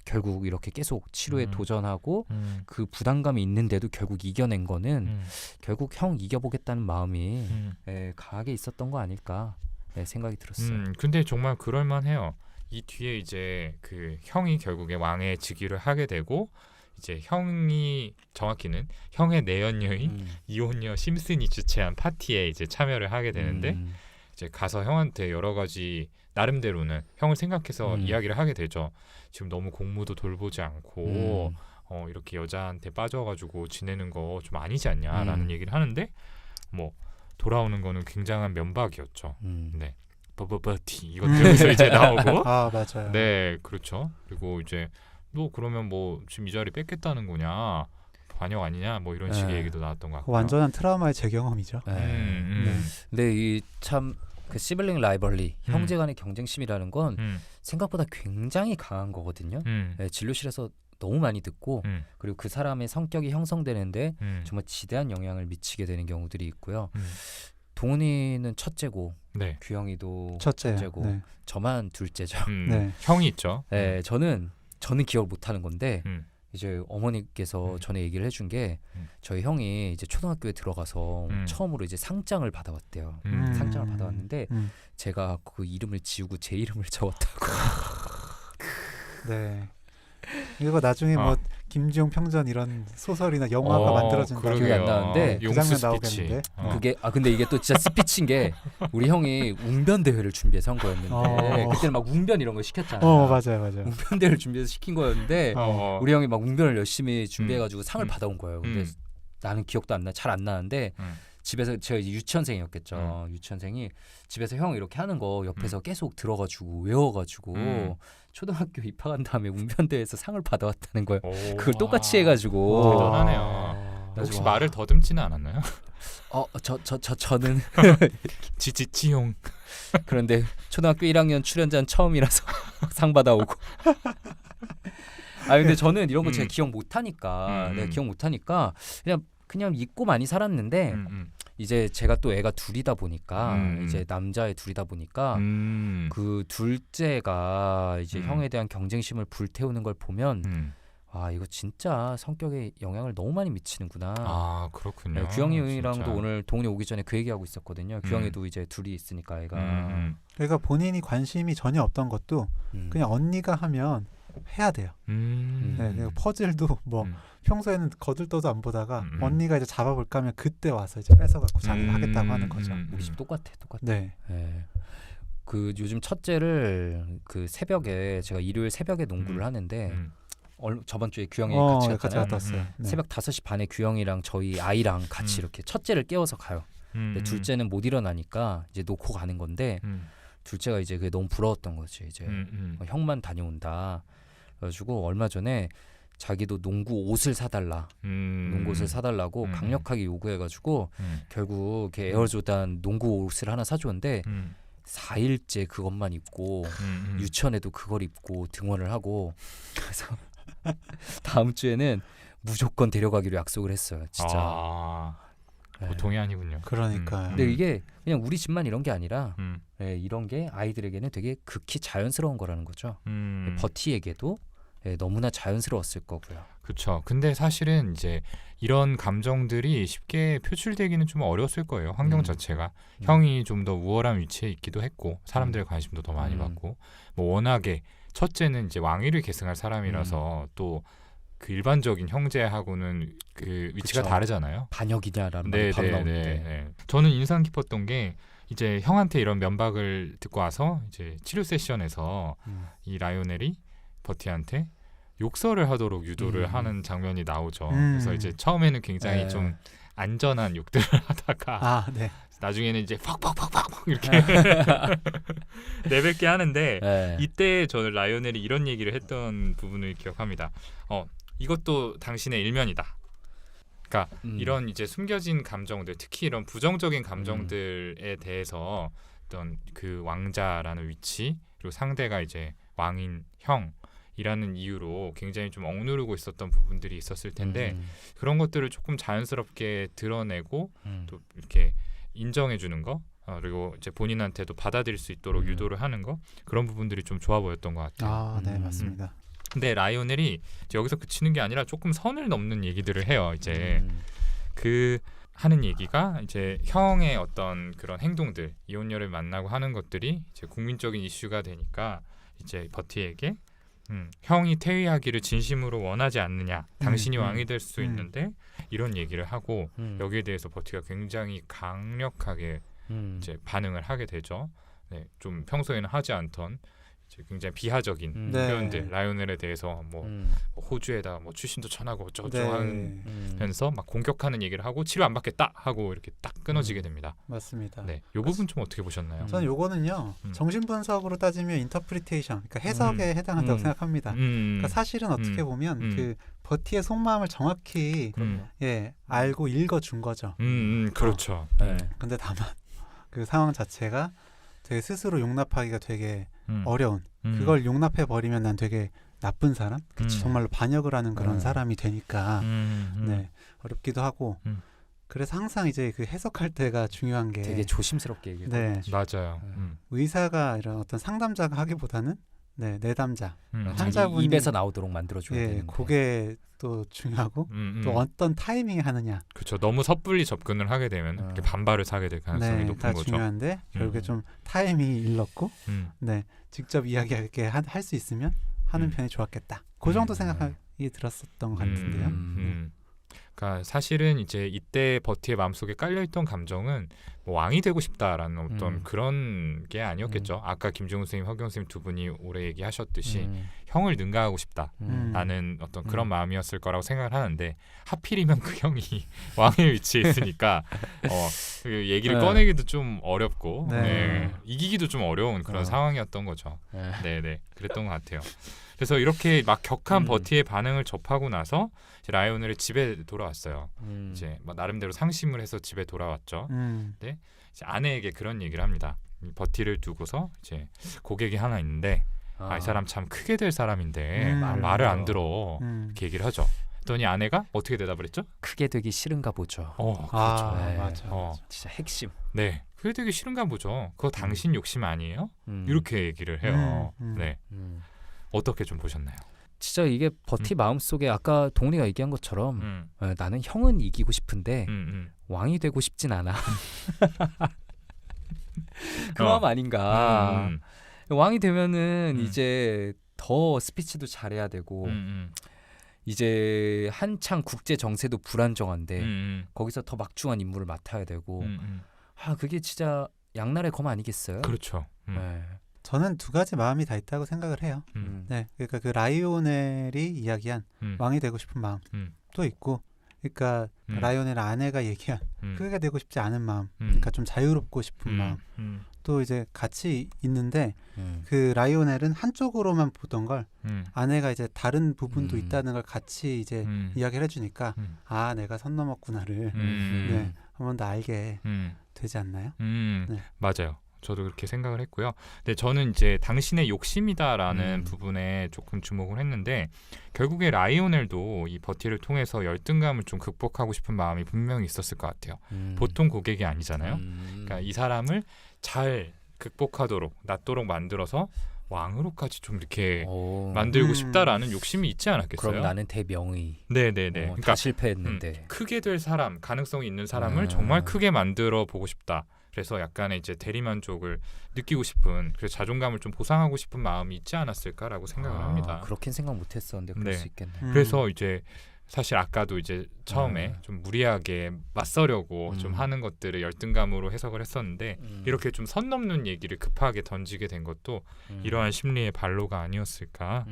결국 이렇게 계속 치료에 음. 도전하고 그 부담감이 있는데도 결국 이겨낸 거는 결국 형 이겨보겠다는 마음이 강하게 있었던 거 아닐까 생각이 들었어요. 근데 정말 그럴만해요. 이 뒤에 이제 그 형이 결국에 왕의 즉위를 하게 되고 이제 형이 정확히는 형의 내연녀인 이혼녀 심슨이 주최한 파티에 이제 참여를 하게 되는데 이제 가서 형한테 여러 가지 나름대로는 형을 생각해서 이야기를 하게 되죠. 지금 너무 공무도 돌보지 않고 이렇게 여자한테 빠져가지고 지내는 거 좀 아니지 않냐라는 얘기를 하는데 뭐 돌아오는 거는 굉장한 면박이었죠. 네, 버버버티 이것 들으면서 이제 나오고 아 맞아요. 네, 그렇죠. 그리고 이제 너 그러면 뭐 지금 이 자리 뺏겠다는 거냐, 반역 아니냐, 뭐 이런 식의 네. 얘기도 나왔던 것 같고요. 완전한 트라우마의 재경험이죠. 네. 근데 이 참 그 시블링 라이벌리 형제간의 경쟁심이라는 건 생각보다 굉장히 강한 거거든요. 네, 진료실에서 너무 많이 듣고 그리고 그 사람의 성격이 형성되는데 정말 지대한 영향을 미치게 되는 경우들이 있고요. 동훈이는 첫째고 네. 규영이도 첫째예요. 첫째고 네. 저만 둘째죠. 네. 형이 있죠. 네, 저는 기억을 못하는 건데 이제 어머니께서 전에 얘기를 해준 게 저희 형이 이제 초등학교에 들어가서 처음으로 이제 상장을 받아왔대요. 상장을 받아왔는데 제가 그 이름을 지우고 제 이름을 적었다고. 네. 이거 나중에 뭐 김지용 평전 이런 소설이나 영화가 만들어진다. 기억이 안 나는데 그 장면 나오겠는데. 그게 근데 이게 또 진짜 스피치인 게 우리 형이 웅변 대회를 준비해서 한 거였는데 그때는 막 웅변 이런 거 시켰잖아요. 맞아요. 웅변 대회를 준비해서 시킨 거였는데 우리 형이 막 웅변을 열심히 준비해가지고 상을 받아온 거예요. 근데 나는 기억도 잘 안 나는데 집에서 제가 이제 유치원생이었겠죠. 유치원생이 집에서 형 이렇게 하는 거 옆에서 계속 들어가지고 외워가지고 초등학교 입학한 다음에 웅변대회에서 상을 받아왔다는 거예요. 그걸 똑같이 해가지고 대단하네요. 혹시 말을 더듬지는 않았나요? 저는 지지치용. 그런데 초등학교 1학년 출연자는 처음이라서 상 받아오고. 근데 저는 이런 거 제가 기억 못하니까 내가 기억 못하니까 그냥 잊고 많이 살았는데 이제 제가 또 애가 둘이다 보니까 이제 남자애 둘이다 보니까 그 둘째가 이제 형에 대한 경쟁심을 불태우는 걸 보면 이거 진짜 성격에 영향을 너무 많이 미치는구나. 아 그렇군요. 네, 규영이랑도 진짜. 오늘 동훈이 오기 전에 그 얘기하고 있었거든요. 규영이도 이제 둘이 있으니까 애가. 그러니까 본인이 관심이 전혀 없던 것도 그냥 언니가 하면 해야 돼요. 네, 그리고 퍼즐도 뭐 평소에는 거들떠도 안 보다가 언니가 이제 잡아볼까 하면 그때 와서 이제 뺏어갖고 자기가 하겠다고 하는 거죠. 우리 집 똑같아. 네. 네. 그 요즘 첫째를 그 새벽에 제가 일요일 새벽에 농구를 하는데 저번 주에 규영이 같이 갔잖아요. 갔어요. 네. 새벽 5시 반에 규영이랑 저희 아이랑 같이 이렇게 첫째를 깨워서 가요. 근데 둘째는 못 일어나니까 이제 놓고 가는 건데 둘째가 이제 그게 너무 부러웠던 거지. 이제 형만 다녀온다. 그래가지고 얼마 전에 자기도 농구 옷을 사달라. 농구 옷을 사달라고 강력하게 요구해가지고 결국 이렇게 에어조단 농구 옷을 하나 사줬는데 4일째 그것만 입고 유치원에도 그걸 입고 등원을 하고 그래서 다음 주에는 무조건 데려가기로 약속을 했어요. 진짜. 보통이 아니군요. 그러니까요. 근데 이게 그냥 우리 집만 이런 게 아니라 이런 게 아이들에게는 되게 극히 자연스러운 거라는 거죠. 버티에게도 너무나 자연스러웠을 거고요. 그렇죠. 근데 사실은 이제 이런 감정들이 쉽게 표출되기는 좀 어려웠을 거예요. 환경 자체가. 형이 좀 더 우월한 위치에 있기도 했고 사람들의 관심도 더 많이 받고 뭐 워낙에 첫째는 이제 왕위를 계승할 사람이라서 또 그 일반적인 형제하고는 그 위치가 그쵸. 다르잖아요. 반역이냐라는 말이 바로 나오는데. 저는 인상 깊었던 게 이제 형한테 이런 면박을 듣고 와서 이제 치료 세션에서 이 라이오넬이 버티한테 욕설을 하도록 유도를 하는 장면이 나오죠. 그래서 이제 처음에는 굉장히 좀 안전한 욕들을 하다가 나중에는 이제 팍팍팍팍 이렇게 내뱉게 하는데 이때 저는 라이오넬이 이런 얘기를 했던 부분을 기억합니다. 이것도 당신의 일면이다. 그러니까 이런 이제 숨겨진 감정들, 특히 이런 부정적인 감정들에 대해서 어떤 그 왕자라는 위치 그리고 상대가 이제 왕인 형이라는 이유로 굉장히 좀 억누르고 있었던 부분들이 있었을 텐데 그런 것들을 조금 자연스럽게 드러내고 또 이렇게 인정해 주는 거 그리고 이제 본인한테도 받아들일 수 있도록 유도를 하는 거 그런 부분들이 좀 좋아 보였던 것 같아요. 네 맞습니다. 근데 라이오넬이 이제 여기서 그치는 게 아니라 조금 선을 넘는 얘기들을 해요. 이제 그 하는 얘기가 이제 형의 어떤 그런 행동들, 이혼녀를 만나고 하는 것들이 이제 국민적인 이슈가 되니까 이제 버티에게 형이 퇴위하기를 진심으로 원하지 않느냐, 당신이 왕이 될 수 있는데 이런 얘기를 하고 여기에 대해서 버티가 굉장히 강력하게 이제 반응을 하게 되죠. 네, 좀 평소에는 하지 않던 이제 굉장히 비하적인 네. 표현들, 라이오넬에 대해서 뭐 호주에다 뭐 출신도 천하고 어쩌고저쩌고 하면서 막 공격하는 얘기를 하고 치료 안 받겠다 하고 이렇게 딱 끊어지게 됩니다. 맞습니다. 네, 이 부분 좀 어떻게 보셨나요? 저는 요거는요 정신분석으로 따지면 인터프리테이션, 그러니까 해석에 해당한다고 생각합니다. 그러니까 사실은 어떻게 보면 그 버티의 속마음을 정확히 예 알고 읽어준 거죠. 그렇죠. 근데 다만 그 상황 자체가 되게 스스로 용납하기가 되게 어려운, 그걸 용납해 버리면 난 되게 나쁜 사람, 정말로 반역을 하는 그런 사람이 되니까 네, 어렵기도 하고 그래서 항상 이제 그 해석할 때가 중요한 게 되게 조심스럽게 얘기해요. 네, 맞아요. 의사가 이런 어떤 상담자가 하기보다는 네, 내담자 자기 입에서 나오도록 만들어줘야 예, 되는데 그게 또 중요하고 또 어떤 타이밍에 하느냐. 그렇죠. 너무 섭불리 접근을 하게 되면 이렇게 반발을 사게 될 가능성이 네, 높은 다 거죠. 중요한데 결국에 좀 타이밍이 일렀고 네, 직접 이야기하게 할 수 있으면 하는 편이 좋았겠다. 그 정도 생각이 들었었던 것 같은데요. 그러니까 사실은 이제 이때 버티의 마음속에 깔려있던 감정은 뭐 왕이 되고 싶다라는 어떤 그런 게 아니었겠죠. 아까 김종훈 선생님, 허경 선생님 두 분이 오래 얘기하셨듯이 형을 능가하고 싶다라는 어떤 그런 마음이었을 거라고 생각을 하는데 하필이면 그 형이 왕의 위치에 있으니까 그 얘기를 꺼내기도 좀 어렵고 네. 이기기도 좀 어려운 그런 상황이었던 거죠. 네네, 그랬던 것 같아요. 그래서 이렇게 막 격한 버티의 반응을 접하고 나서 이제 라이오넬이 집에 돌아왔어요. 이제 뭐 나름대로 상심을 해서 집에 돌아왔죠. 근데 이제 아내에게 그런 얘기를 합니다. 버티를 두고서 이제 고객이 하나 있는데 이 사람 참 크게 될 사람인데 말을 안 들어. 이렇게 얘기를 하죠. 그랬더니 아내가 어떻게 대답을 했죠? 크게 되기 싫은가 보죠. 그렇죠. 네. 맞아. 진짜 핵심. 네, 크게 되기 싫은가 보죠. 그거 당신 욕심 아니에요? 이렇게 얘기를 해요. 네, 어떻게 좀 보셨나요? 진짜 이게 버티 마음속에 아까 동훈이가 얘기한 것처럼 나는 형은 이기고 싶은데 왕이 되고 싶진 않아. 그 마음 아닌가. 왕이 되면은 이제 더 스피치도 잘해야 되고 이제 한창 국제 정세도 불안정한데 거기서 더 막중한 임무를 맡아야 되고 그게 진짜 양날의 검 아니겠어요? 그렇죠. 네. 저는 두 가지 마음이 다 있다고 생각을 해요. 네, 그러니까 그 라이오넬이 이야기한 왕이 되고 싶은 마음도 있고, 그러니까 라이오넬 아내가 얘기한 크게 되고 싶지 않은 마음, 그러니까 좀 자유롭고 싶은 마음, 또 이제 같이 있는데 그 라이오넬은 한쪽으로만 보던 걸 아내가 이제 다른 부분도 있다는 걸 같이 이제 이야기를 해주니까 내가 선 넘었구나를 네, 한 번 더 알게 되지 않나요? 네. 맞아요. 저도 그렇게 생각을 했고요. 근데 저는 이제 당신의 욕심이다라는 부분에 조금 주목을 했는데 결국에 라이오넬도 이 버티를 통해서 열등감을 좀 극복하고 싶은 마음이 분명히 있었을 것 같아요. 보통 고객이 아니잖아요. 그러니까 이 사람을 잘 극복하도록 낫도록 만들어서 왕으로까지 좀 이렇게 만들고 싶다라는 욕심이 있지 않았겠어요? 그럼 나는 대명의. 네네네. 그러니까 그러니까 실패했는데 크게 될 사람, 가능성이 있는 사람을 정말 크게 만들어 보고 싶다. 그래서 약간의 이제 대리만족을 느끼고 싶은, 그래서 자존감을 좀 보상하고 싶은 마음이 있지 않았을까라고 생각을 합니다. 그렇게는 생각 못했었는데 그럴 수 있겠네. 그래서 이제 사실 아까도 이제 처음에 좀 무리하게 맞서려고 좀 하는 것들을 열등감으로 해석을 했었는데 이렇게 좀 선 넘는 얘기를 급하게 던지게 된 것도 이러한 심리의 발로가 아니었을까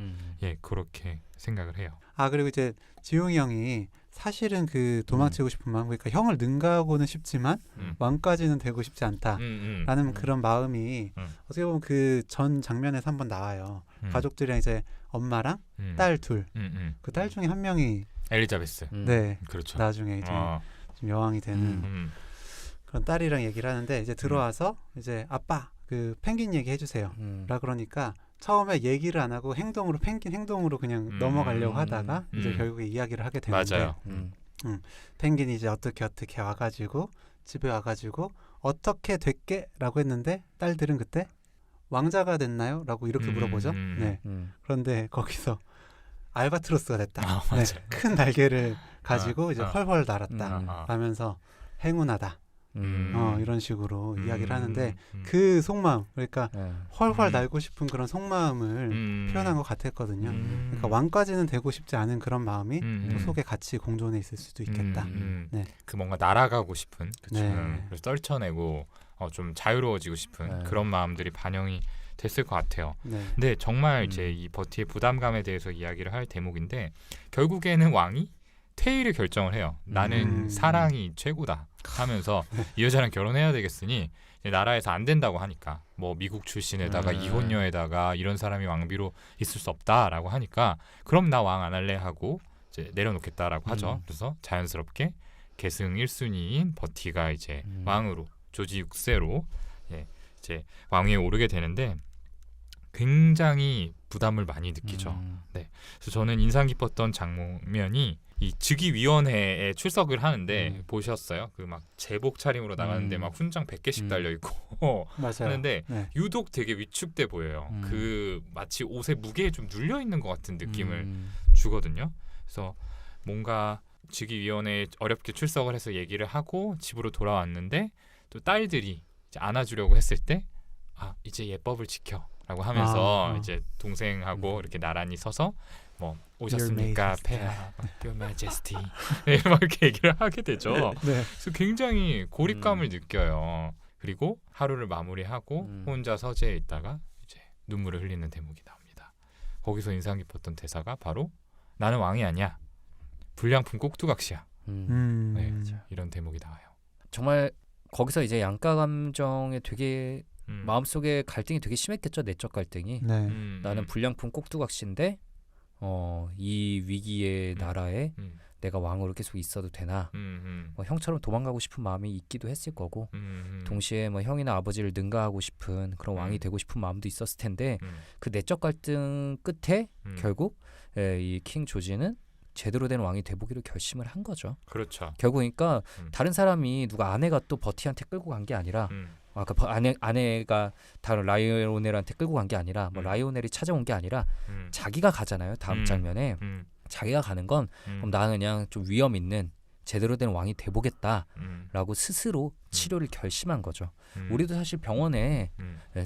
그렇게 생각을 해요. 그리고 이제 지용이 형이 사실은 그 도망치고 싶은 마음, 그러니까 형을 능가하고는 싶지만 왕까지는 되고 싶지 않다라는 그런 마음이 어떻게 보면 그 전 장면에서 한번 나와요. 가족들이랑 이제 엄마랑 딸 둘, 그 딸 중에 한 명이 엘리자베스. 네, 그렇죠. 나중에 이제 좀 여왕이 되는 그런 딸이랑 얘기를 하는데 이제 들어와서 이제 아빠 그 펭귄 얘기 해주세요. 라 그러니까 처음에 얘기를 안 하고 펭귄 행동으로 그냥 넘어가려고 하다가 이제 결국에 이야기를 하게 되는데 맞아요. 펭귄이 이제 어떻게 와가지고 집에 와가지고 어떻게 됐게? 라고 했는데 딸들은 그때 왕자가 됐나요? 라고 이렇게 물어보죠. 네. 그런데 거기서 알바트로스가 됐다. 아, 네, 맞아요. 큰 날개를 가지고 이제 헐헐 날았다 음. 하면서 행운하다. 이런 식으로 이야기를 하는데 그 속마음, 그러니까 네. 헐헐 날고 싶은 그런 속마음을 표현한 것 같았거든요. 그러니까 왕까지는 되고 싶지 않은 그런 마음이 또 속에 같이 공존해 있을 수도 있겠다. 네. 그 뭔가 날아가고 싶은 네. 그래서 떨쳐내고 좀 자유로워지고 싶은 네. 그런 마음들이 반영이 됐을 것 같아요. 네. 근데 정말 이제 이 버티의 부담감에 대해서 이야기를 할 대목인데 결국에는 왕이 퇴위를 결정을 해요. 나는 사랑이 최고다 하면서 이 여자랑 결혼해야 되겠으니 이제 나라에서 안 된다고 하니까 뭐 미국 출신에다가 이혼녀에다가 이런 사람이 왕비로 있을 수 없다라고 하니까 그럼 나 왕 안 할래 하고 이제 내려놓겠다라고 하죠. 그래서 자연스럽게 계승 1순위인 버티가 이제 왕으로 조지 6세로 이제 왕위에 오르게 되는데 굉장히 부담을 많이 느끼죠. 그래서 저는 인상 깊었던 장면이 이 즉위위원회에 출석을 하는데 보셨어요? 그 막 제복 차림으로 나가는데 막 훈장 100개씩 달려 있고 맞아요. 하는데 네. 유독 되게 위축돼 보여요. 그 마치 옷에 무게에 좀 눌려 있는 것 같은 느낌을 주거든요. 그래서 뭔가 즉위위원회에 어렵게 출석을 해서 얘기를 하고 집으로 돌아왔는데 또 딸들이 이제 안아주려고 했을 때 이제 예법을 지켜라고 하면서 이제 동생하고 이렇게 나란히 서서 뭐 오셨습니까, 폐하, Your Majesty 막 이렇게 얘기를 하게 되죠. 네. 그래서 굉장히 고립감을 느껴요. 그리고 하루를 마무리하고 혼자 서재에 있다가 이제 눈물을 흘리는 대목이 나옵니다. 거기서 인상 깊었던 대사가 바로 나는 왕이 아니야. 불량품 꼭두각시야. 네, 이런 대목이 나와요. 정말 거기서 이제 양가 감정에 되게 마음속에 갈등이 되게 심했겠죠. 내적 갈등이. 네. 나는 불량품 꼭두각시인데 이 위기의 나라에 내가 왕으로 계속 있어도 되나? 뭐 형처럼 도망가고 싶은 마음이 있기도 했을 거고 동시에 뭐 형이나 아버지를 능가하고 싶은 그런 왕이 되고 싶은 마음도 있었을 텐데 그 내적 갈등 끝에 결국 이 킹 조지는 제대로 된 왕이 돼보기로 결심을 한 거죠. 그렇죠. 결국 그러니까 다른 사람이 누가 아내가 또 버티한테 끌고 간 게 아니라 아내가 다른 라이오넬한테 끌고 간 게 아니라 뭐 라이오넬이 찾아온 게 아니라 자기가 가잖아요. 다음 장면에 자기가 가는 건 그럼 나는 그냥 좀 위험 있는 제대로 된 왕이 돼보겠다라고 스스로 치료를 결심한 거죠. 우리도 사실 병원에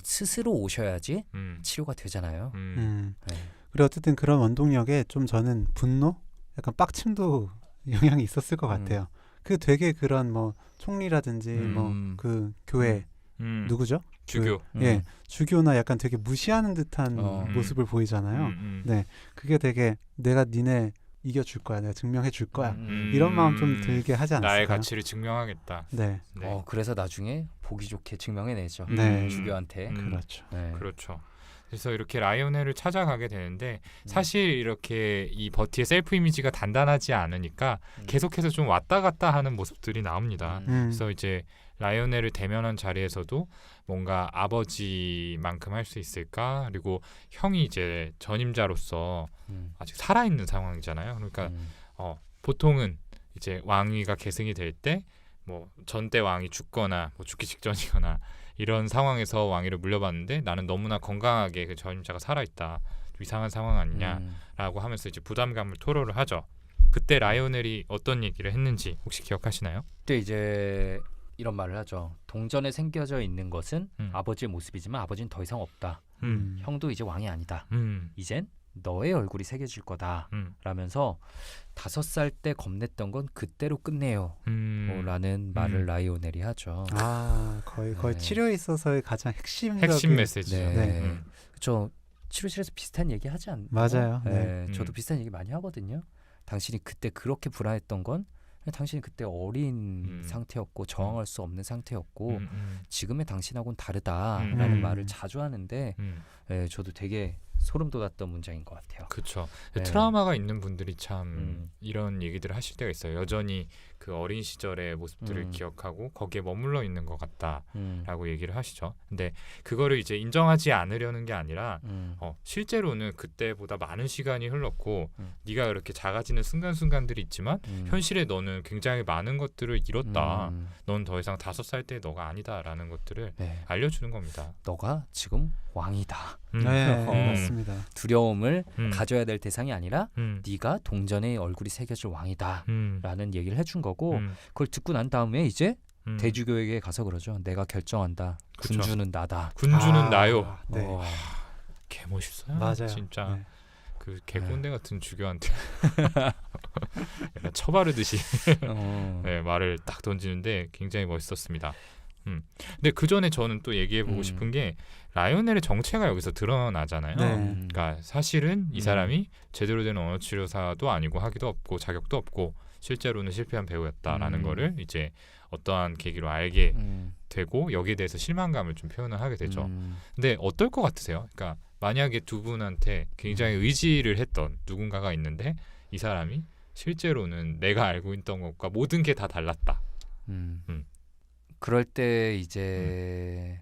스스로 오셔야지 치료가 되잖아요. 네. 그리고 어쨌든 그런 원동력에 좀 저는 분노, 약간 빡침도 영향이 있었을 것 같아요. 그 되게 그런 뭐 총리라든지 뭐 그 교회 누구죠? 주교. 예, 주교나 약간 되게 무시하는 듯한 모습을 보이잖아요. 네, 그게 되게 내가 니네 이겨줄 거야, 내가 증명해 줄 거야, 이런 마음 좀 들게 하지 않았을까요? 나의 가치를 증명하겠다. 네. 그래서 나중에 보기 좋게 증명해내죠. 네. 주교한테. 그렇죠. 네. 그렇죠. 그래서 이렇게 라이오넬을 찾아가게 되는데 사실 이렇게 이 버티의 셀프 이미지가 단단하지 않으니까 계속해서 좀 왔다 갔다 하는 모습들이 나옵니다. 그래서 이제 라이오넬을 대면한 자리에서도 뭔가 아버지만큼 할 수 있을까? 그리고 형이 이제 전임자로서 아직 살아있는 상황이잖아요. 그러니까 보통은 이제 왕위가 계승이 될 때 뭐 전대 왕이 죽거나 뭐 죽기 직전이거나 이런 상황에서 왕위를 물려받는데 나는 너무나 건강하게 그 전임자가 살아있다. 좀 이상한 상황 아니냐라고 하면서 이제 부담감을 토로를 하죠. 그때 라이오넬이 어떤 얘기를 했는지 혹시 기억하시나요? 그때 이제 이런 말을 하죠. 동전에 새겨져 있는 것은 아버지의 모습이지만 아버지는 더 이상 없다. 형도 이제 왕이 아니다. 이젠 너의 얼굴이 새겨질 거다. 라면서 5살 때 겁냈던 건 그때로 끝내요. 라는 말을 라이오넬이 하죠. 거의 네. 치료에 있어서의 가장 핵심 핵심적인 메시지죠. 네. 그렇죠. 치료실에서 비슷한 얘기 하지 않나요? 맞아요. 네. 저도 비슷한 얘기 많이 하거든요. 당신이 그때 그렇게 불안했던 건 당신이 그때 어린 상태였고 저항할 수 없는 상태였고 지금의 당신하고는 다르다라는 말을 자주 하는데 저도 되게 소름 돋았던 문장인 것 같아요. 그렇죠. 네. 트라우마가 있는 분들이 참 이런 얘기들을 하실 때가 있어요. 여전히 그 어린 시절의 모습들을 기억하고 거기에 머물러 있는 것 같다라고 얘기를 하시죠. 근데 그거를 이제 인정하지 않으려는 게 아니라 실제로는 그때보다 많은 시간이 흘렀고 네가 이렇게 작아지는 순간순간들이 있지만 현실에 너는 굉장히 많은 것들을 잃었다. 넌 더 이상 5살 때 너가 아니다라는 것들을 알려주는 겁니다. 너가 지금 왕이다. 네, 어. 맞습니다. 두려움을 가져야 될 대상이 아니라 음. 네가 동전의 얼굴이 새겨질 왕이다. 음. 라는 얘기를 해준 거고 음. 그걸 듣고 난 다음에 이제 음. 대주교에게 가서 그러죠. 내가 결정한다. 그쵸. 군주는 나다. 군주는 나요. 네. 어. 개 멋있어요. 맞아요. 진짜 네. 그 개꼰대 같은 주교한테 약간 처바르듯이 어. 네, 말을 딱 던지는데 굉장히 멋있었습니다. 근데 그 전에 저는 또 얘기해보고 싶은 게 라이오넬의 정체가 여기서 드러나잖아요. 네. 그러니까 사실은 이 사람이 제대로 된 언어 치료사도 아니고 학위도 없고 자격도 없고 실제로는 실패한 배우였다라는 거를 이제 어떠한 계기로 알게 되고 여기에 대해서 실망감을 좀 표현을 하게 되죠. 근데 어떨 것 같으세요? 그러니까 만약에 두 분한테 굉장히 의지를 했던 누군가가 있는데 이 사람이 실제로는 내가 알고 있던 것과 모든 게 다 달랐다. 그럴 때 이제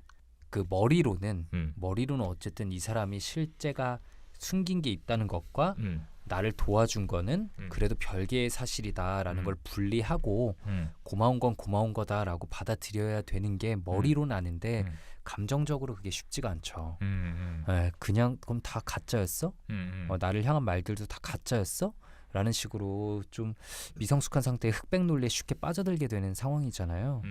그 머리로는 음. 어쨌든 이 사람이 실제가 숨긴 게 있다는 것과 음. 나를 도와준 거는 음. 그래도 별개의 사실이다라는 걸 분리하고 고마운 건 고마운 거다라고 받아들여야 되는 게 머리로는 아는데 감정적으로 그게 쉽지가 않죠. 그냥 그럼 다 가짜였어? 나를 향한 말들도 다 가짜였어? 라는 식으로 좀 미성숙한 상태의 흑백 논리에 쉽게 빠져들게 되는 상황이잖아요.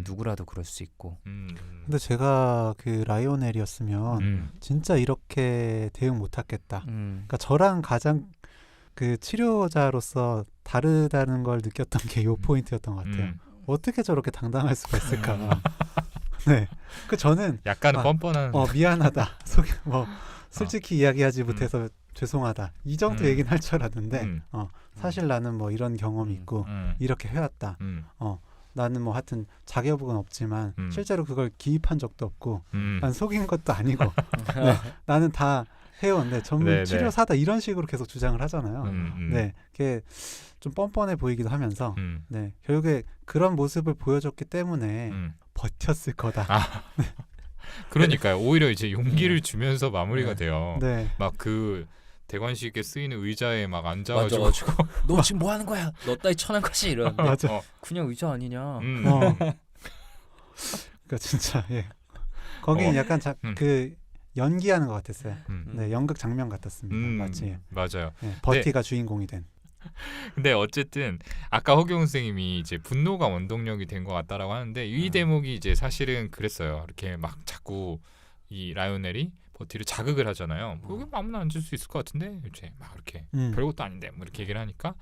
누구라도 그럴 수 있고. 근데 제가 그 라이오넬이었으면 진짜 이렇게 대응 못하겠다. 그러니까 저랑 가장 그 치료자로서 다르다는 걸 느꼈던 게 요 포인트였던 것 같아요. 어떻게 저렇게 당당할 수가 있을까? 네, 그 저는 약간은 뻔뻔한. 미안하다. 솔직히 이야기하지 못해서 죄송하다. 이 정도 얘기는 할 줄 알았는데 사실 나는 뭐 이런 경험이 있고 이렇게 해왔다. 나는 뭐 하여튼 자격은 없지만 실제로 그걸 기입한 적도 없고 난 속인 것도 아니고 네, 나는 다 해왔는데 전문 네, 치료사다 이런 식으로 계속 주장을 하잖아요. 네, 그게 좀 뻔뻔해 보이기도 하면서 네, 결국에 그런 모습을 보여줬기 때문에 버텼을 거다. 그러니까요. 오히려 이제 용기를 주면서 마무리가 돼요. 네. 막 그 대관식에 쓰이는 의자에 막 앉아가지고 너 지금 뭐 하는 거야? 너 따위 천한 것이 이러는데 맞아. 그냥 의자 아니냐? 그러니까 진짜 거기는 약간 그 연기하는 것 같았어요. 네, 연극 장면 같았습니다. 마치 맞아요. 네, 버티가 주인공이 된. 근데 어쨌든 아까 허경 선생님이 이제 분노가 원동력이 된 것 같다라고 하는데 이 대목이 이제 사실은 그랬어요. 이렇게 막 자꾸 이 라이오넬이 버티를 자극을 하잖아요. 여기 아무나 앉을 수 있을 것 같은데 이제 막 이렇게 별것도 아닌데 뭐 이렇게 얘기를 하니까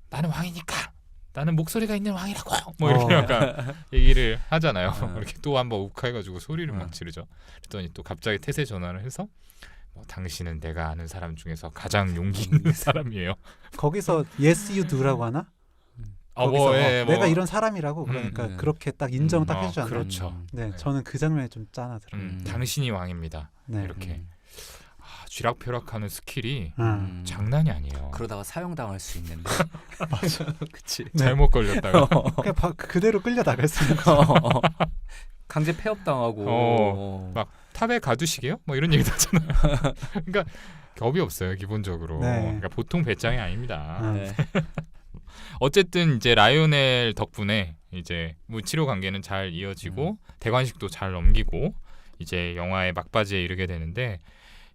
나는 왕이니까 나는 목소리가 있는 왕이라고 뭐 이렇게 약간 얘기를 하잖아요. 이렇게 또 한번 욱해가지고 소리를 막 지르죠. 그랬더니 또 갑자기 태세 전환을 해서 당신은 내가 아는 사람 중에서 가장 용기 있는 사람이에요. 거기서 yes you do라고 하나? 거기서 내가 이런 사람이라고 그러니까 그렇게 딱 인정 딱 해주잖아요. 그렇죠. 네, 저는 그 장면이 좀 짠하더라고요. 당신이 왕입니다. 네. 이렇게 쥐락펴락하는 스킬이 장난이 아니에요. 그러다가 사형당할 수 있는데. 맞아. 그치. 네. 잘못 걸렸다가 그냥 그대로 끌려 나갈 수 있는 거. 강제 폐업당하고. 막 탑에 가두시게요? 뭐 이런 얘기도 하잖아요. 그러니까 겁이 없어요 기본적으로. 네. 그러니까 보통 배짱이 아닙니다. 네. 어쨌든 이제 라이오넬 덕분에 이제 치료 관계는 잘 이어지고 대관식도 잘 넘기고 이제 영화의 막바지에 이르게 되는데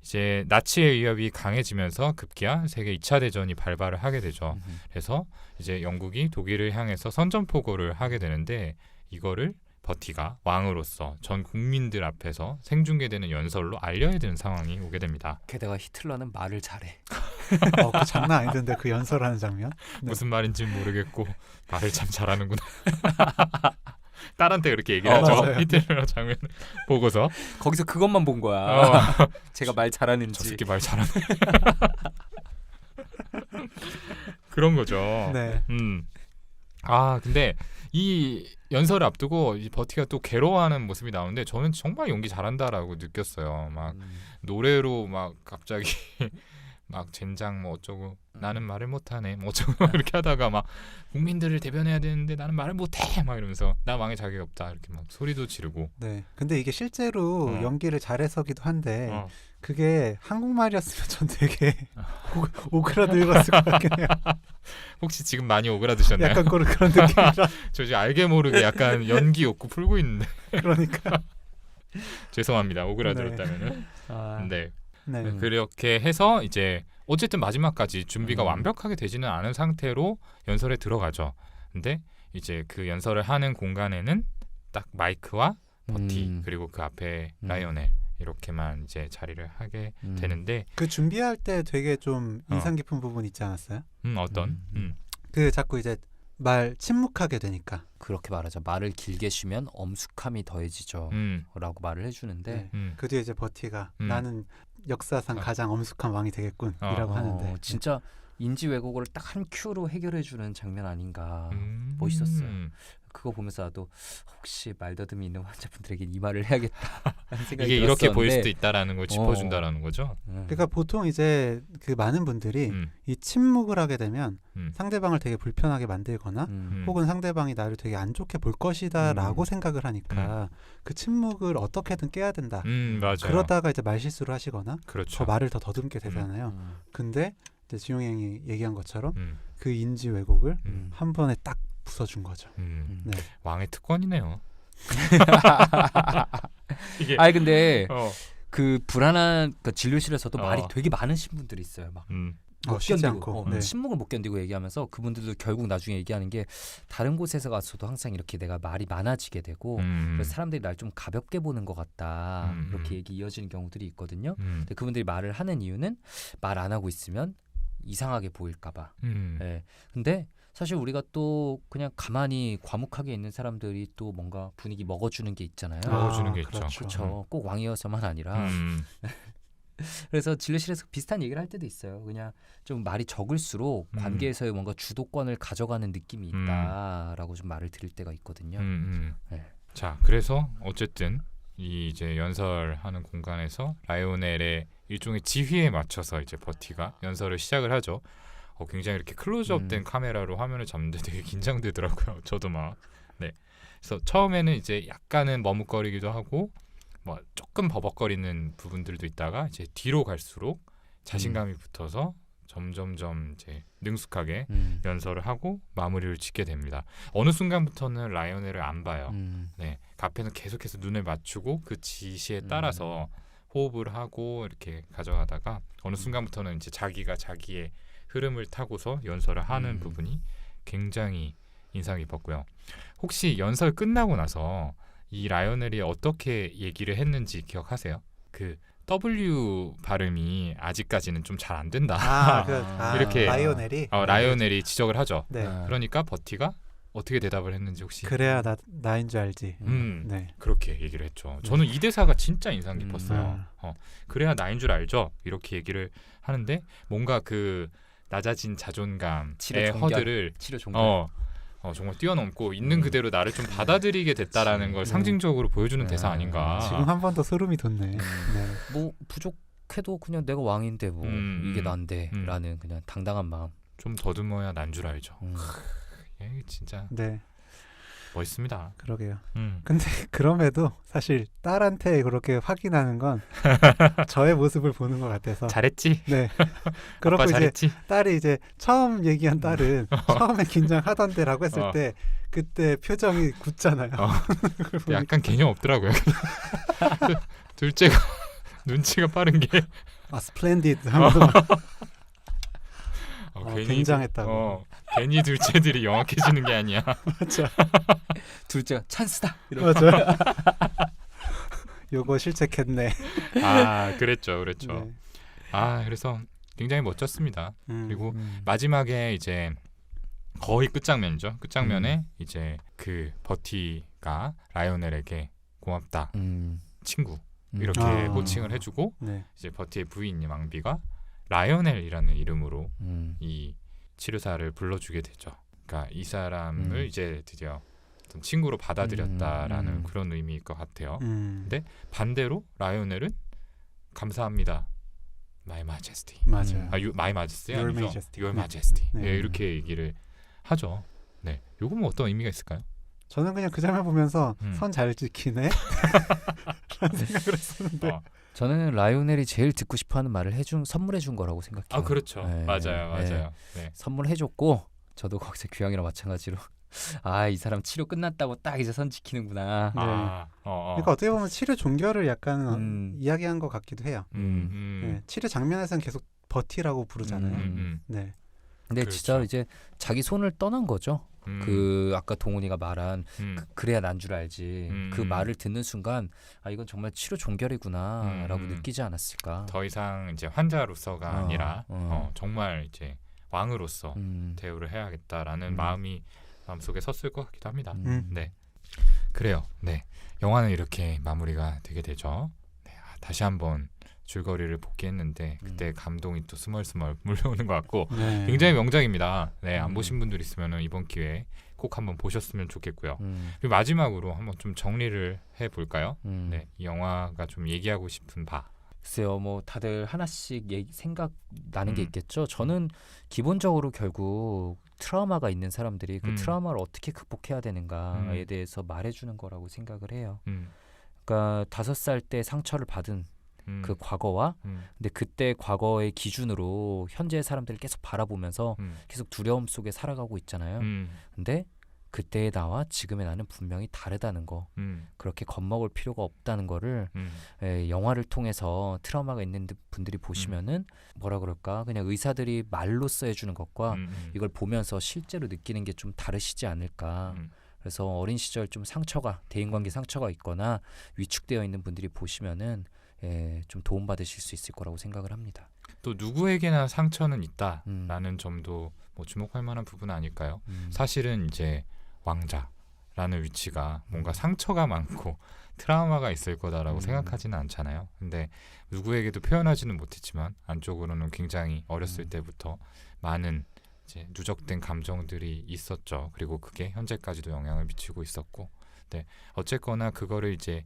이제 나치의 위협이 강해지면서 급기야 세계 2차 대전이 발발을 하게 되죠. 그래서 이제 영국이 독일을 향해서 선전포고를 하게 되는데 이거를 버티가 왕으로서 전 국민들 앞에서 생중계되는 연설로 알려야 되는 상황이 오게 됩니다. 게다가 히틀러는 말을 잘해. 그 장난 아니던데 그 연설하는 장면. 네. 무슨 말인지는 모르겠고 말을 참 잘하는구나. 딸한테 그렇게 얘기를 하죠. 맞아요. 히틀러 장면 보고서 거기서 그것만 본 거야. 제가 말 저 잘하는지. 새끼 말 잘하네. 그런 거죠. 네. 근데 이 연설을 앞두고 이 버티가 또 괴로워하는 모습이 나오는데 저는 정말 연기 잘한다라고 느꼈어요. 막 노래로 막 갑자기 막 젠장 뭐 어쩌고 나는 말을 못하네 뭐 어쩌고 이렇게 하다가 막 국민들을 대변해야 되는데 나는 말을 못해 막 이러면서 나 왕의 자격이 없다 이렇게 막 소리도 지르고. 네. 근데 이게 실제로 연기를 잘해서기도 한데 그게 한국말이었으면 전 되게 오그라들었을 것 같긴 해요. 혹시 지금 많이 오그라드셨나요? 약간 그런 느낌이라. 저 지금 알게 모르게 약간 연기 욕구 풀고 있는데. 그러니까. 죄송합니다. 오그라들었다면은. 아, 네. 네. 그렇게 해서 이제 어쨌든 마지막까지 준비가 음. 완벽하게 되지는 않은 상태로 연설에 들어가죠. 근데 이제 그 연설을 하는 공간에는 딱 마이크와 버티 그리고 그 앞에 라이오넬 이렇게만 이제 자리를 하게 되는데 그 준비할 때 되게 좀 인상 깊은 부분 있지 않았어요? 어떤 그 자꾸 이제 말 침묵하게 되니까. 그렇게 말하죠. 말을 길게 쉬면 엄숙함이 더해지죠. 라고 말을 해주는데 네. 그 뒤에 이제 버티가 음. 나는 역사상 가장 엄숙한 왕이 되겠군이라고 하는데 진짜 인지 왜곡을 딱 한 큐로 해결해주는 장면 아닌가. 멋있었어요. 그거 보면서 나도 혹시 말더듬이 있는 환자분들에게 이 말을 해야겠다 하는 생각이 이게 이렇게 보일 들었었는데, 수도 있다라는 걸 짚어준다라는 거죠. 그러니까 보통 이제 그 많은 분들이 이 침묵을 하게 되면 상대방을 되게 불편하게 만들거나 혹은 상대방이 나를 되게 안 좋게 볼 것이다라고 생각을 하니까 그 침묵을 어떻게든 깨야 된다. 맞아요. 그러다가 이제 말실수를 하시거나 그렇죠. 더 말을 더 더듬게 되잖아요. 근데 이제 지용이 형이 얘기한 것처럼 그 인지 왜곡을 한 번에 딱 부숴준 거죠. 네. 왕의 특권이네요. 이게 아니 근데 어. 그 불안한 그 진료실에서도 어. 말이 되게 많으신 분들이 있어요. 막 못 쉬지 견디고 않고. 네. 침묵을 못 견디고 얘기하면서 그분들도 결국 나중에 얘기하는 게 다른 곳에서 가서도 항상 이렇게 내가 말이 많아지게 되고 그래서 사람들이 날 좀 가볍게 보는 것 같다 이렇게 얘기 이어지는 경우들이 있거든요. 근데 그분들이 말을 하는 이유는 말 안 하고 있으면 이상하게 보일까봐. 네. 근데 사실 우리가 또 그냥 가만히 과묵하게 있는 사람들이 또 뭔가 분위기 먹어주는 게 있잖아요. 먹어주는 게 그렇죠. 있죠. 그렇죠. 꼭 왕이어서만 아니라. 그래서 진료실에서 비슷한 얘기를 할 때도 있어요. 그냥 좀 말이 적을수록 관계에서의 뭔가 주도권을 가져가는 느낌이 있다라고 좀 말을 드릴 때가 있거든요. 네. 자, 그래서 어쨌든 이 이제 연설하는 공간에서 라이오넬의 일종의 지휘에 맞춰서 이제 버티가 연설을 시작을 하죠. 굉장히 이렇게 클로즈업된 카메라로 화면을 잡는데 되게 긴장되더라고요. 저도 막. 네. 그래서 처음에는 이제 약간은 머뭇거리기도 하고 뭐 조금 버벅거리는 부분들도 있다가 이제 뒤로 갈수록 자신감이 붙어서 점점점 이제 능숙하게 연설을 하고 마무리를 짓게 됩니다. 어느 순간부터는 라이오넬을 안 봐요. 네, 앞에는 계속해서 눈을 맞추고 그 지시에 따라서 호흡을 하고 이렇게 가져가다가 어느 순간부터는 이제 자기가 자기의 흐름을 타고서 연설을 하는 부분이 굉장히 인상 깊었고요. 혹시 연설 끝나고 나서 이 라이오넬이 어떻게 얘기를 했는지 기억하세요? 그 W 발음이 아직까지는 좀 잘 안 된다. 이렇게 라이오넬이 라이오넬이 지적을 하죠. 네. 그러니까 버티가 어떻게 대답을 했는지 혹시 그래야 나인 줄 알지. 네. 그렇게 얘기를 했죠. 저는 이 대사가 진짜 인상 깊었어요. 그래야 나인 줄 알죠. 이렇게 얘기를 하는데 뭔가 그 낮아진 자존감의 허들을 치료 종결. 정말 뛰어넘고 있는 그대로 나를 좀 받아들이게 됐다라는 걸 상징적으로 보여주는 대사 아닌가. 지금 한 번 더 소름이 돋네. 네. 뭐 부족해도 그냥 내가 왕인데 뭐 이게 난데라는 그냥 당당한 마음. 좀 더듬어야 난 줄 알죠. 진짜 네. 멋있습니다. 그러게요. 근데 그럼에도 사실 딸한테 그렇게 확인하는 건 저의 모습을 보는 것 같아서 잘했지? 네. 그렇고 이제 잘했지? 딸이 이제 처음 얘기한 딸은 처음에 긴장하던데라고 했을 때 그때 표정이 굳잖아요. 약간 개념 없더라고요. 둘째가 눈치가 빠른 게 스플렌디드 하면서 굉장했다고. 괜히 둘째들이 영악해지는 게 아니야. 맞아. 둘째가 찬스다. 맞아. 요거 실책했네. 그랬죠. 네. 그래서 굉장히 멋졌습니다. 그리고 마지막에 이제 거의 끝장면이죠. 끝장면에 이제 그 버티가 라이오넬에게 고맙다, 친구 이렇게 호칭을 해주고 네. 이제 버티의 부인인 왕비가 라이오넬이라는 이름으로 이 치료사를 불러주게 되죠. 그러니까 이 사람을 이제 드디어 어떤 친구로 받아들였다라는 그런 의미일 것 같아요. 근데 반대로 라이오넬은 감사합니다, My Majesty. 맞아요. My Majesty Your 아니죠? Majesty. Your Majesty. 네. 네, 이렇게 얘기를 하죠. 네, 요건 뭐 어떤 의미가 있을까요? 저는 그냥 그 장면 보면서 선 잘 지키네 라는 생각을 했었는데 저는 라이오넬이 제일 듣고 싶어하는 말을 선물해준 거라고 생각해요. 그렇죠. 네, 맞아요. 네. 네. 선물해줬고 저도 거기서 규양이랑 마찬가지로 아, 이 사람 치료 끝났다고 딱 이제 선 지키는구나. 그러니까 어떻게 보면 치료 종결을 약간 이야기한 것 같기도 해요. 네, 치료 장면에서는 계속 버티라고 부르잖아요. 네. 근데 그렇죠. 진짜 이제 자기 손을 떠난 거죠. 그 아까 동훈이가 말한 그래야 난 줄 알지. 그 말을 듣는 순간 아, 이건 정말 치료 종결이구나라고 느끼지 않았을까. 더 이상 이제 환자로서가 아니라 정말 이제 왕으로서 대우를 해야겠다라는 마음이 마음속에 섰을 것 같기도 합니다. 네, 그래요. 네, 영화는 이렇게 마무리가 되게 되죠. 네, 다시 한번 줄거리를 복귀했는데 그때 감동이 또 스멀스멀 물려오는 것 같고 네. 굉장히 명작입니다. 네, 안 보신 분들 있으면 이번 기회에 꼭 한번 보셨으면 좋겠고요. 그리고 마지막으로 한번 좀 정리를 해볼까요? 네, 이 영화가 좀 얘기하고 싶은 바. 글쎄요, 뭐 다들 하나씩 생각 나는 게 있겠죠. 저는 기본적으로 결국 트라우마가 있는 사람들이 그 트라우마를 어떻게 극복해야 되는가에 대해서 말해주는 거라고 생각을 해요. 그러니까 5살 때 상처를 받은 그 과거와 근데 그때 과거의 기준으로 현재의 사람들을 계속 바라보면서 계속 두려움 속에 살아가고 있잖아요. 근데 그때의 나와 지금의 나는 분명히 다르다는 거, 그렇게 겁먹을 필요가 없다는 거를 영화를 통해서 트라우마가 있는 분들이 보시면은 뭐라 그럴까, 그냥 의사들이 말로써 해주는 것과 이걸 보면서 실제로 느끼는 게 좀 다르시지 않을까. 그래서 어린 시절 좀 상처가, 대인관계 상처가 있거나 위축되어 있는 분들이 보시면은 좀 도움받으실 수 있을 거라고 생각을 합니다. 또 누구에게나 상처는 있다라는 점도 뭐 주목할 만한 부분 아닐까요? 사실은 이제 왕자라는 위치가 뭔가 상처가 많고 트라우마가 있을 거다라고 생각하지는 않잖아요. 근데 누구에게도 표현하지는 못했지만 안쪽으로는 굉장히 어렸을 때부터 많은 이제 누적된 감정들이 있었죠. 그리고 그게 현재까지도 영향을 미치고 있었고, 네, 어쨌거나 그거를 이제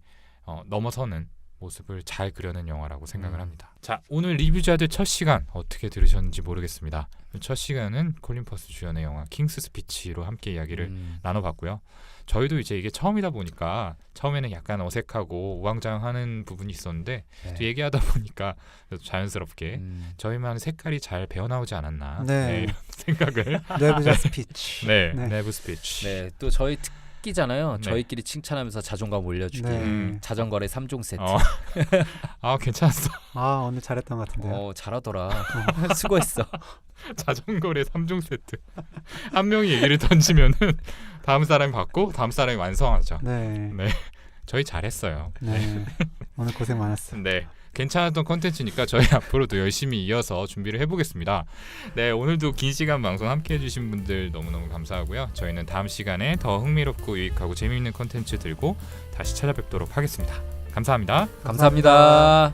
넘어서는 모습을 잘 그려낸 영화라고 생각을 합니다. 자, 오늘 리뷰자들 첫 시간 어떻게 들으셨는지 모르겠습니다. 첫 시간은 콜린 퍼스 주연의 영화 킹스 스피치로 함께 이야기를 나눠봤고요. 저희도 이제 이게 처음이다 보니까 처음에는 약간 어색하고 우왕좌왕하는 부분이 있었는데 또 얘기하다 보니까 자연스럽게 저희만 색깔이 잘 배어나오지 않았나, 네, 이런 생각을. 내부자 스피치. 네, 내부 스피치. 네, 또 저희 끼잖아요. 네. 저희끼리 칭찬하면서 자존감 올려주기. 네. 자전거래 3종 세트. 아, 괜찮았어. 아, 오늘 잘했던 것 같은데요. 잘하더라. 수고했어. 자전거래 3종 세트. 한 명이 얘기를 던지면은 다음 사람이 받고 다음 사람이 완성하죠. 네. 네, 저희 잘했어요. 네. 오늘 고생 많았어요. 네, 괜찮았던 콘텐츠니까 저희 앞으로도 열심히 이어서 준비를 해보겠습니다. 네, 오늘도 긴 시간 방송 함께 해주신 분들 너무너무 감사하고요. 저희는 다음 시간에 더 흥미롭고 유익하고 재미있는 콘텐츠 들고 다시 찾아뵙도록 하겠습니다. 감사합니다. 감사합니다.